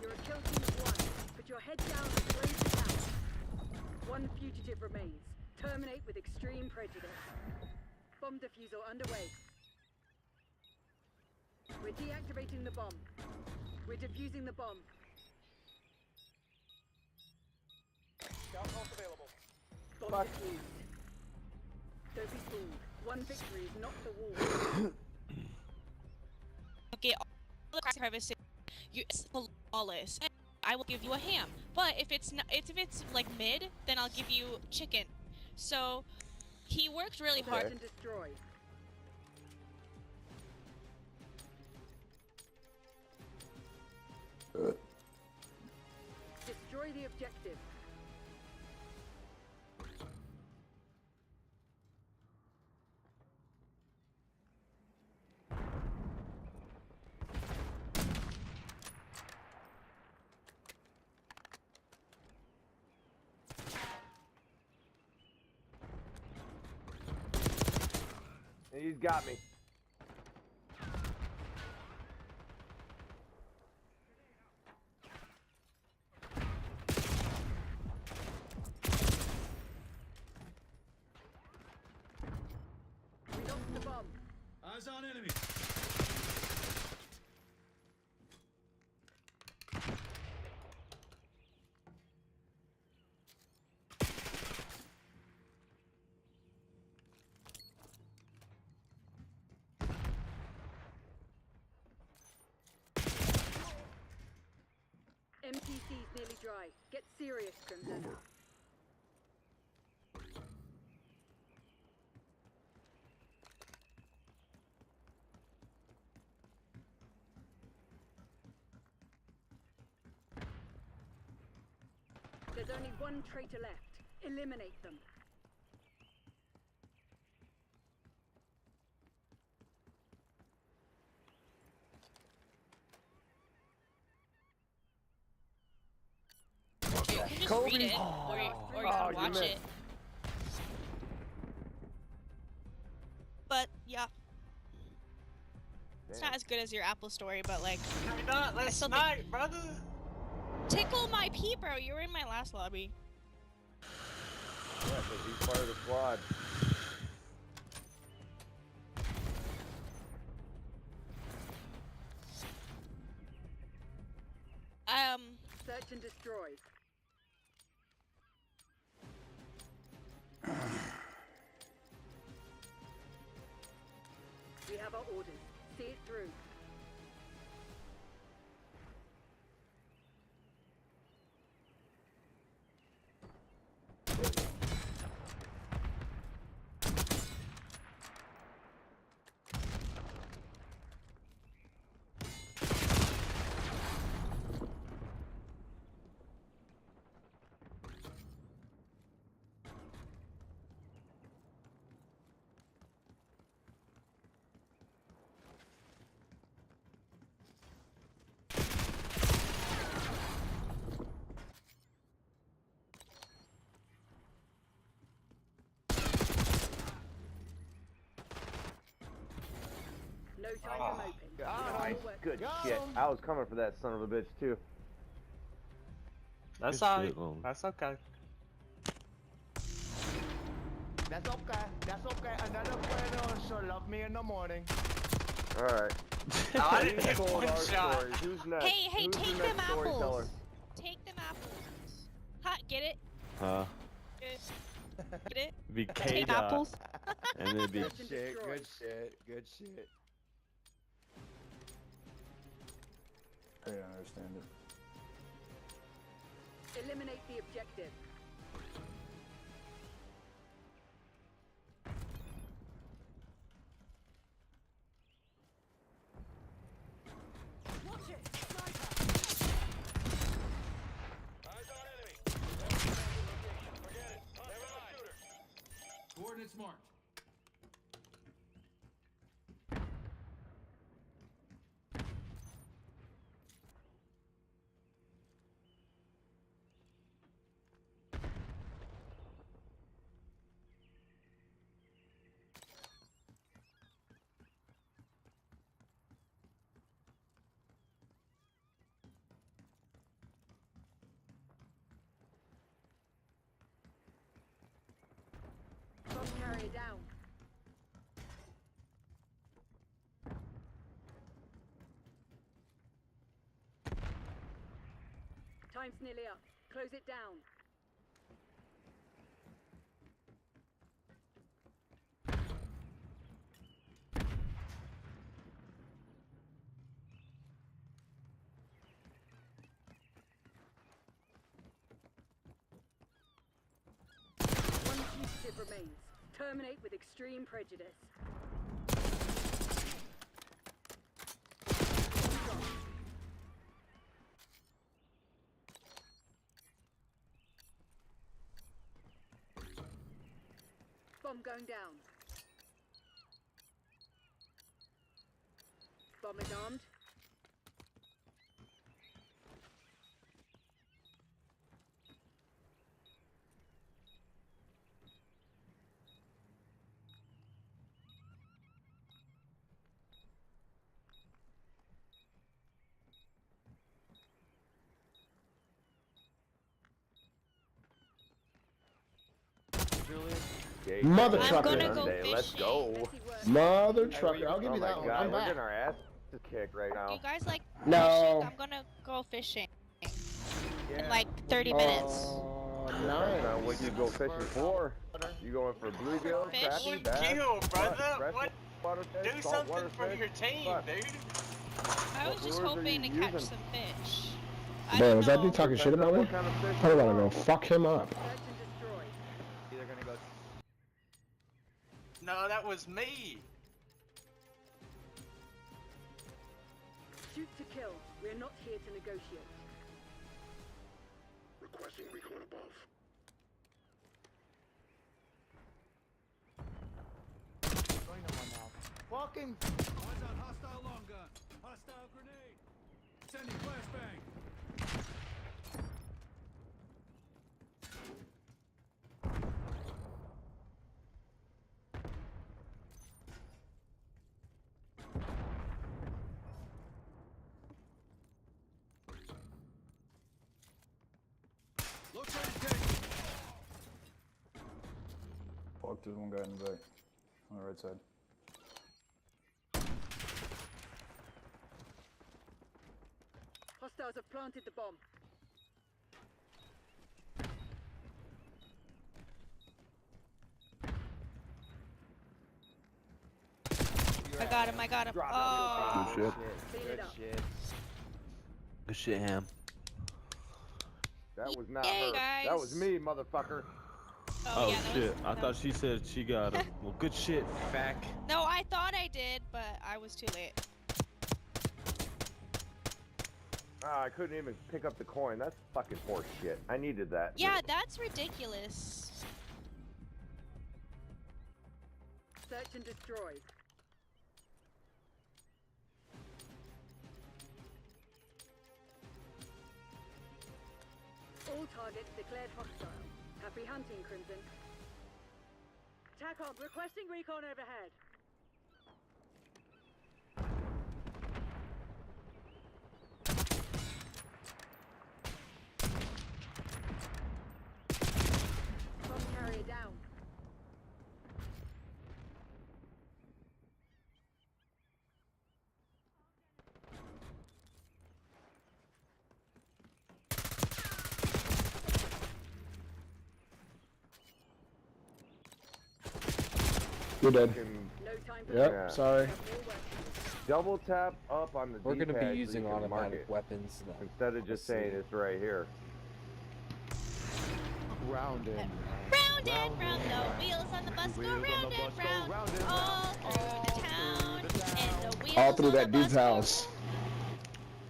You're a kill team of one. Put your head down and close the house. One fugitive remains. Terminate with extreme prejudice. Bomb defusal underway. We're deactivating the bomb. We're defusing the bomb. Scout pulse available. Bomb defused. Don't be fooled. One victory is not the wall. Okay, all the crevices, it's flawless. I will give you a ham. But if it's not, if it's like mid, then I'll give you chicken. So he worked really hard. Search and destroy. Destroy the objective. He's got me. We lost the bomb. Eyes on enemy. MTC's nearly dry. Get serious, Crimson. There's only one traitor left. Eliminate them. You can just read it, or you can watch it. But yeah, it's not as good as your Apple story, but like. You're not last night, brother. Tickle my pee, bro. You were in my last lobby. Yeah, because he's part of the squad. Search and destroy. We have our orders. See it through. No time for moping. Nice, good shit. I was coming for that son of a bitch too. That's Good alright. shit, Lone. That's okay. That's okay. That's okay. Another friend so love me in the morning. All right. I didn't Who's hit told one our shot. stories? Who's next? Hey, Who's the take next them apples. storyteller? Take them apples. Ha, get it? Huh? Get it? Be Take K apples. and it'd be Good shit. Good shit. Good shit. I don't understand it. Eliminate the objective. Watch it! Sniper! Eyes on enemy. Forget it. They're on shooter. Coordinates marked. Time's nearly up. Close it down. One fugitive remains. Terminate with extreme prejudice. Bomb going down. Bomb is armed. Mother trucker. I'm gonna go fishing. Let's go. Mother trucker. I'll give you that Oh one. my God, I'm we're back. getting our ass kicked right now. You guys like No. fishing? I'm gonna go fishing in like 30 minutes. Nice. What you go fishing for? You going for bluegill, Fish. crappie, bass, Bluegill, brother. fresh What? water fish, Do saltwater something for fish? your team, Fuck. dude. I was just hoping to catch some fish. Man, was that dude talking shit about me? What kind of fish I'm you gonna go want? fuck him up. Either gonna go. No, that was me. Shoot to kill. We're not here to negotiate. Requesting recon above. Fucking. Eyes on hostile long gun. Hostile grenade. Sending flashbang. Looks like it's Fuck, there's one guy in the back. On the right side. Hostiles have planted the bomb. I got him, I got him. Oh. Good shit. Clean it up. Good shit, Ham. That was not Yay, her. guys. That was me, motherfucker. Oh, yeah, that shit. was- I thought she said she got him. Well, good shit, fack. No, I thought I did, but I was too late. Ah, I couldn't even pick up the coin. That's fucking horse shit. I needed that. Yeah, that's ridiculous. Search and destroy. All targets declared hostile. Happy hunting, Crimson. TACOM requesting recon overhead. Bomb carrier down. You're dead. Fucking- No time for Yep, Yeah. sorry. Double tap up on the We're gonna D-pad be so using you can mark automatic it, weapons now. instead of just saying it's right here. Round and Round and round, the wheels on the bus go round and round, all through the town, and the wheels All through on that the dude's bus house.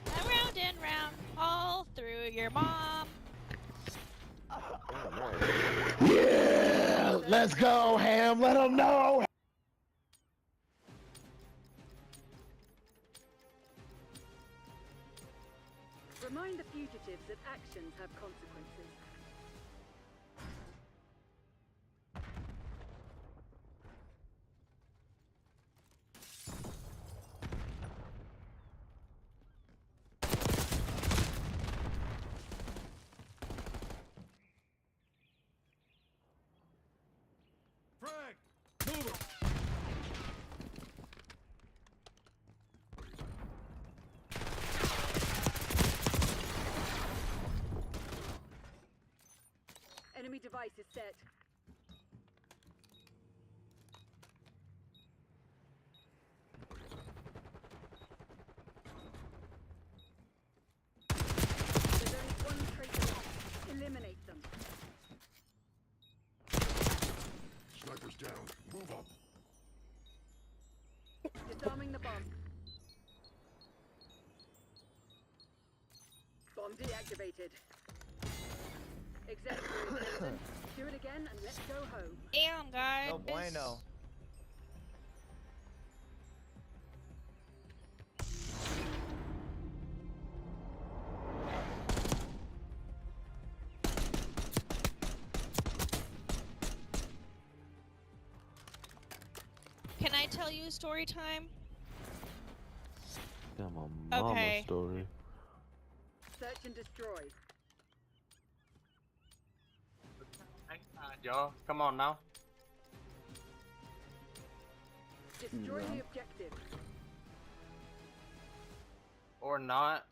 go round and round, all through your mom. Yeah, let's go, Ham. Let him know. Remind the fugitives that actions have consequences. frag. Move it. device is set. There's only one traitor left. Eliminate them. Sniper's down. Move up. Disarming the bomb. Bomb deactivated. Exemplary. Citizen. Do it again and let's go home. Damn, guys. No bueno. Can I tell you a story time? Damn, a mama Okay. story. Search and destroy. Y'all, come on now. Destroy the objective. Or not.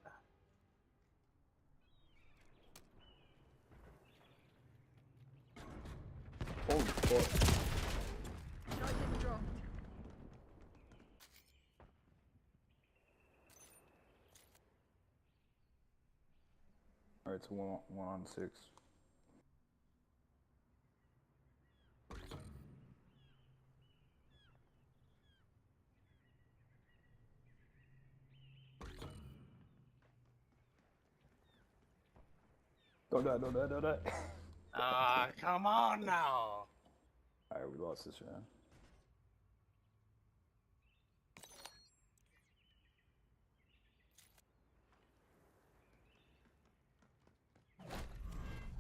Holy fuck. Target dropped. Alright, so one on 6. Don't die, don't die, don't die. Come on now. Alright, we lost this round.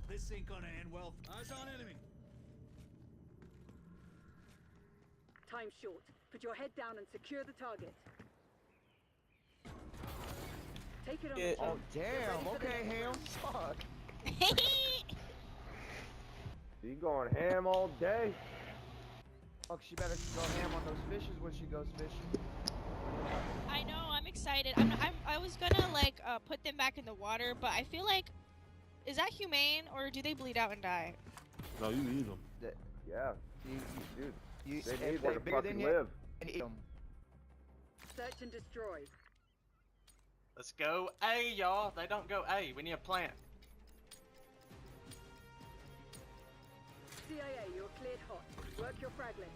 This ain't gonna end well. Eyes on enemy. Time short. Put your head down and secure the target. Take it on the Oh, chin. damn. Okay, Ham. Fuck. She going ham all day. Fuck, she better go ham on those fishes when she goes fishing. I know, I'm excited. I was gonna like put them back in the water, but I feel like, is that humane or do they bleed out and die? No, you eat them. Yeah, dude. They if need where to bigger than fucking you, live. and eat 'em. Search and destroy. Let's go A, y'all. They don't go A. We need a plant. CIA, you're cleared hot. Work your frag list.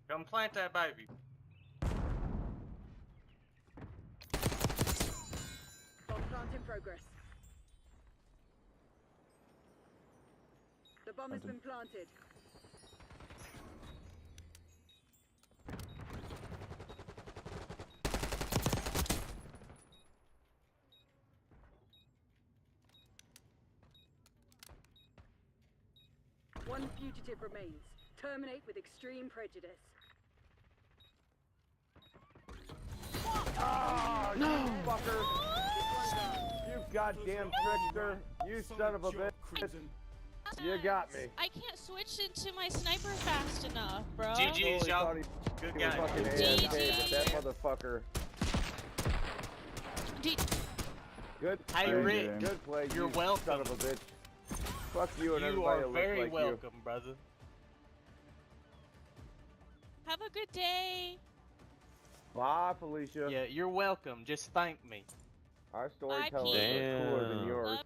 Come plant that baby. Bomb plant in progress. The bomb has been planted. One fugitive remains. Terminate with extreme prejudice. Ah, no! You fucker! You goddamn trickster! You son of a bitch! You got me. I can't switch into my sniper fast enough, bro. GG's, y'all. Good He was guy. fucking AFK, but that motherfucker. Good Hey, play, Rick, good play. you're you welcome. Son of a bitch. Fuck you and You everybody are that very looks like welcome, brother. Have a good day. you. Bye, Felicia. Yeah, you're welcome. Just thank me. Our storytellers are cooler than yours.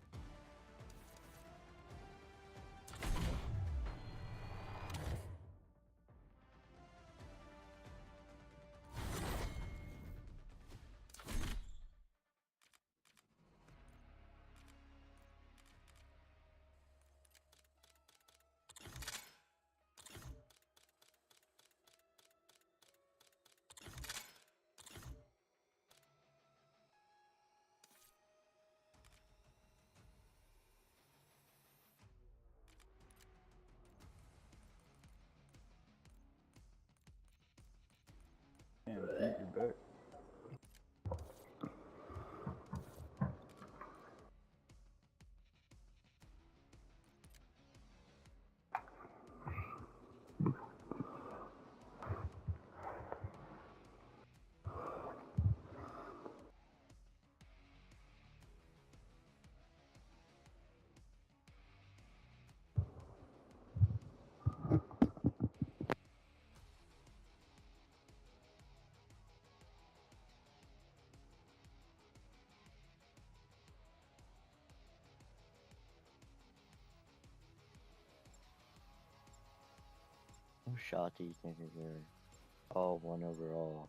shot do you think is there? Oh, 1 overall.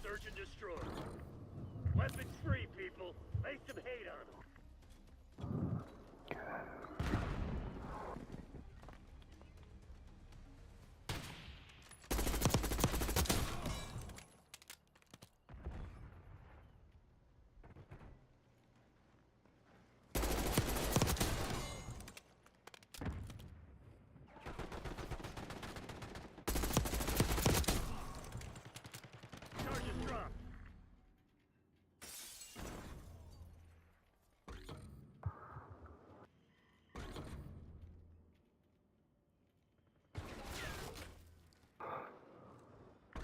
Search and destroy. Weapons free, people. Lay some hate on them. Charges dropped.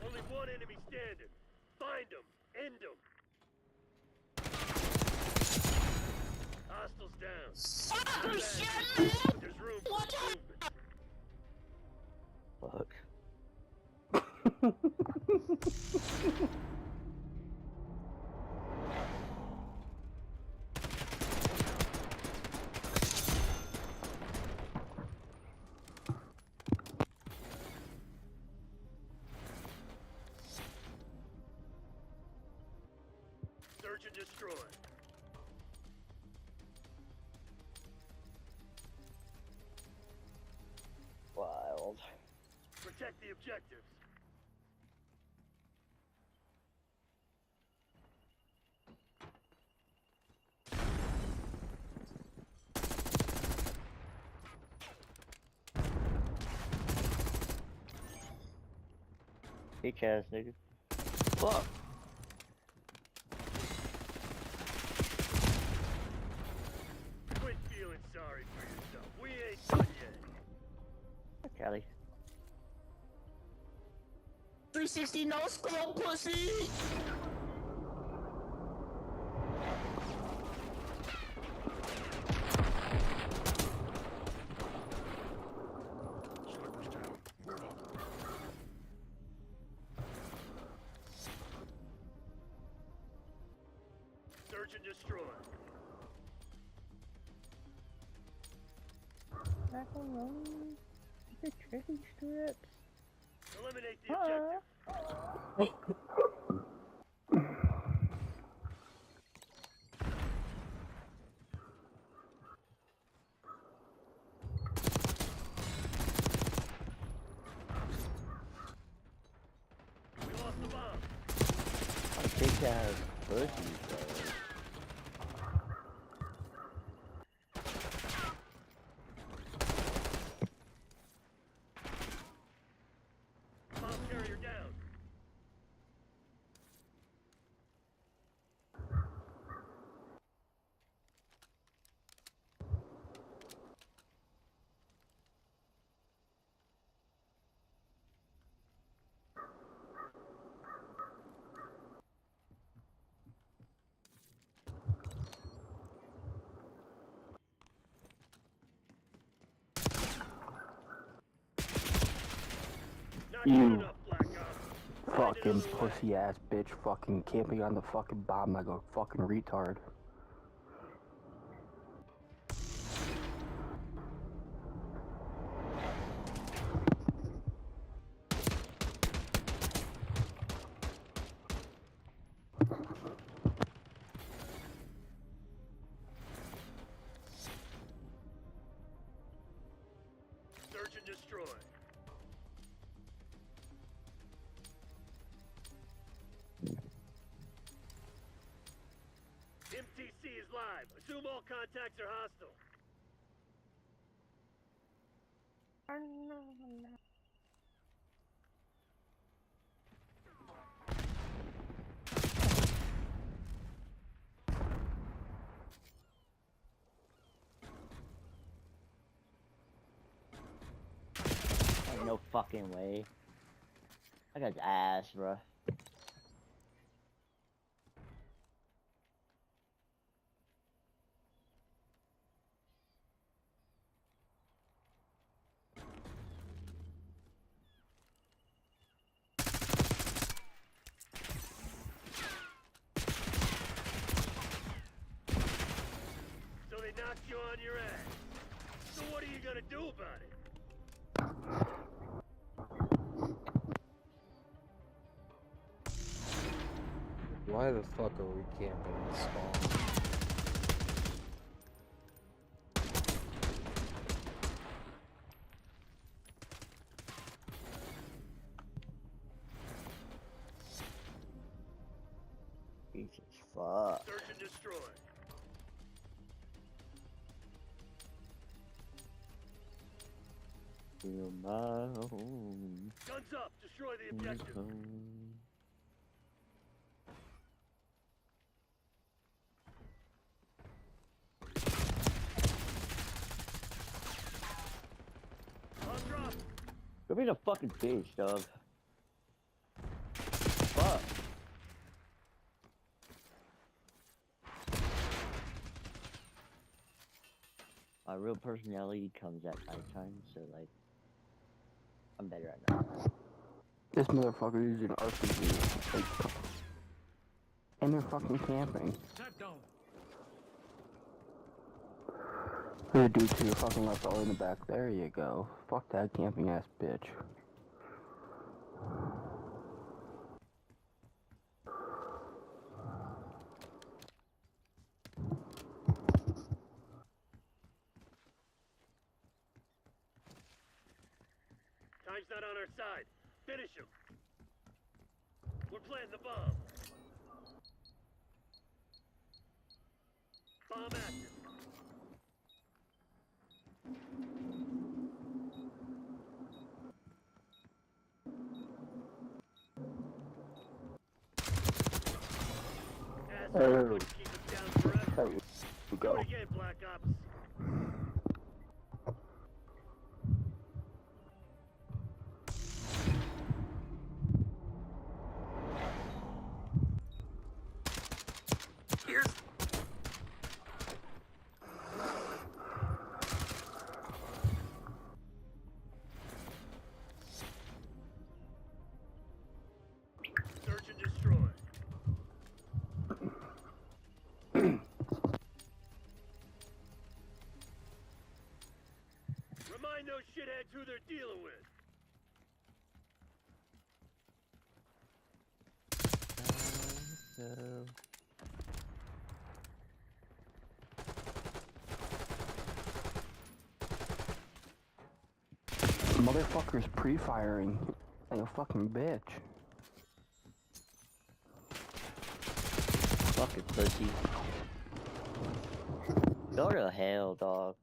Only one enemy standing. Find them. End them. Hostiles down. There's room for movement. Fuck. Search and destroy. Wild. Protect the objectives. Bitch ass nigga. Fuck. Quit feeling sorry for yourself. We ain't done yet. Callie. 360 no scope, pussy! Search and destroy. Macaroni. The chicken strips. Eliminate the objective. We lost the bomb. Bitch ass pussy, bro. Bomb carrier down. Not good You enough, Black Ops. fucking pussy ass bitch fucking camping on the fucking bomb like a fucking retard. Search and destroy. MTC is live. Assume all contacts are hostile. Ain't no fucking way. I got ass, bro. knocked you on your ass. So what are you gonna do about it? Why the fuck are we camping in spawn? Jesus fuck. Search and destroy. Feel my home. Guns up. Destroy the objective. I'll drop. Go be the fucking bitch, dog. Fuck. My real personality comes at nighttime, so like, I'm better at night. This motherfucker is an RPG. Like, and they're fucking camping. Shut down. There's a dude to your fucking left, all in the back. There you go. Fuck that camping ass bitch. Time's not on our side. Finish him. We're planting the bomb. Bomb active. Asshole couldn't keep us down forever. There you go. Do it again, Black Ops. Here's. Search and destroy. Remind those shitheads who they're dealing with. Motherfucker's pre-firing like a fucking bitch. Fucking pussy. Go to hell, dog.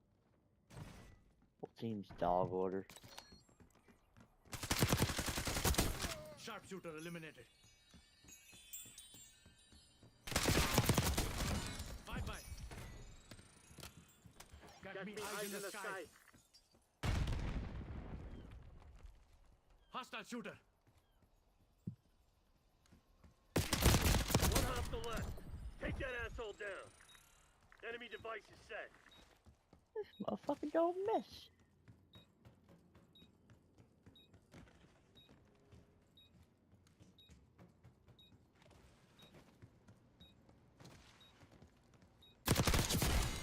Whole team's dog order. Sharpshooter eliminated. Bye-bye. Got me eyes in the sky. Hostile shooter. One hostile left. Take that asshole down. Enemy device is set. This motherfucker don't miss.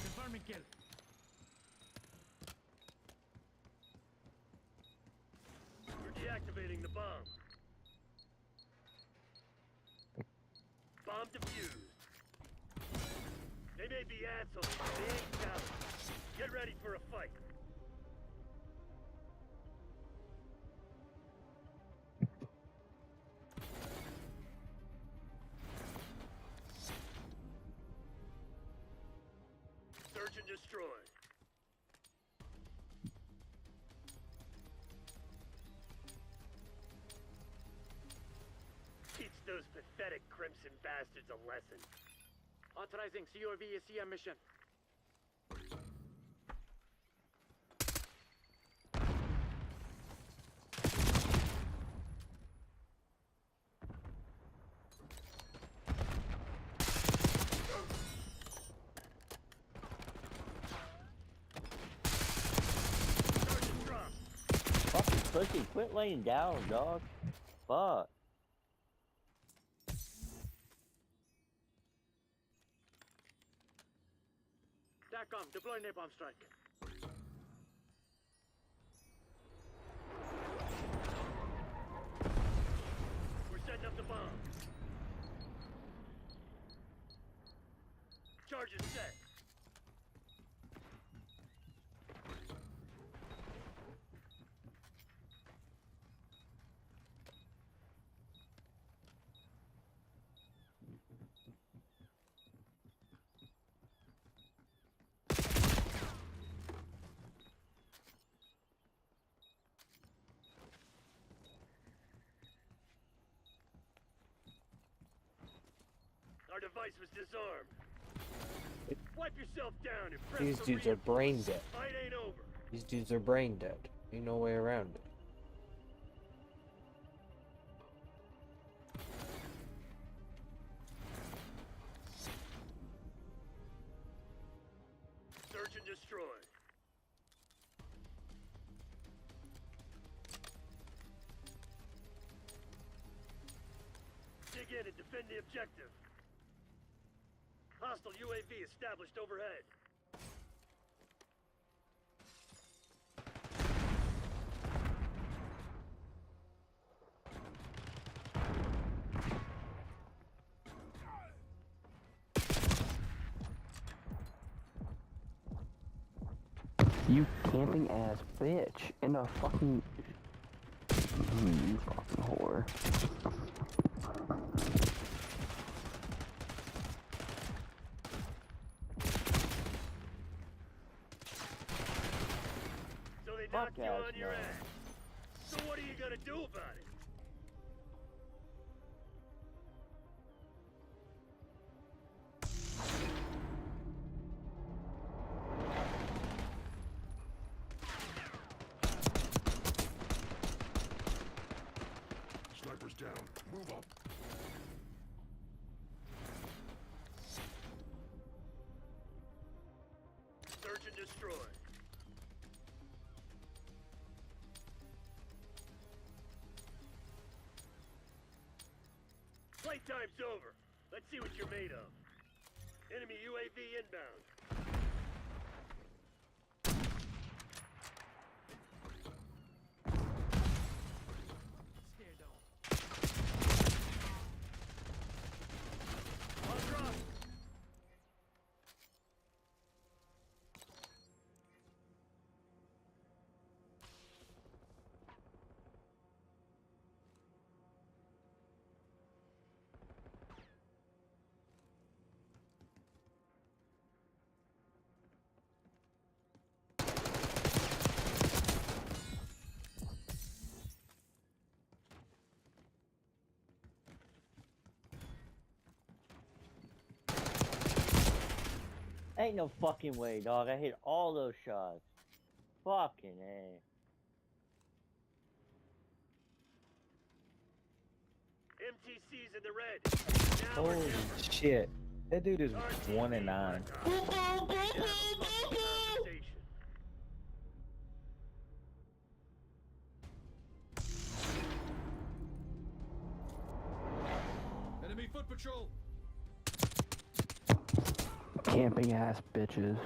Confirming kill. We're deactivating the bomb. Bomb defused. They may be assholes, but they ain't cowards. Get ready for a fight. Search and destroy. Teach those pathetic Crimson bastards a lesson. Authorizing COVSEM mission. Fucking pussy, quit laying down, dog. Fuck. SATCOM, deploy napalm strike. We're setting up the bomb. Charge is set. Our device was disarmed. Wipe yourself down and press These the dudes are brain dead. Fight ain't over. These dudes are brain dead. Ain't no way around it. Search and destroy. Dig in and defend the objective. Hostile UAV established overhead. You camping ass bitch in a fucking. You fucking whore. So they knocked you on your ass. So what are you gonna do about it? Sniper's down. Move up. Search and destroy. Playtime's over. Let's see what you're made of. Enemy UAV inbound. Stand on. On drop. Ain't no fucking way, dog. I hit all those shots. Fucking A. MTC's in the red. Now we're Holy down. shit. That dude is 1-9. Enemy foot patrol. Camping ass bitches.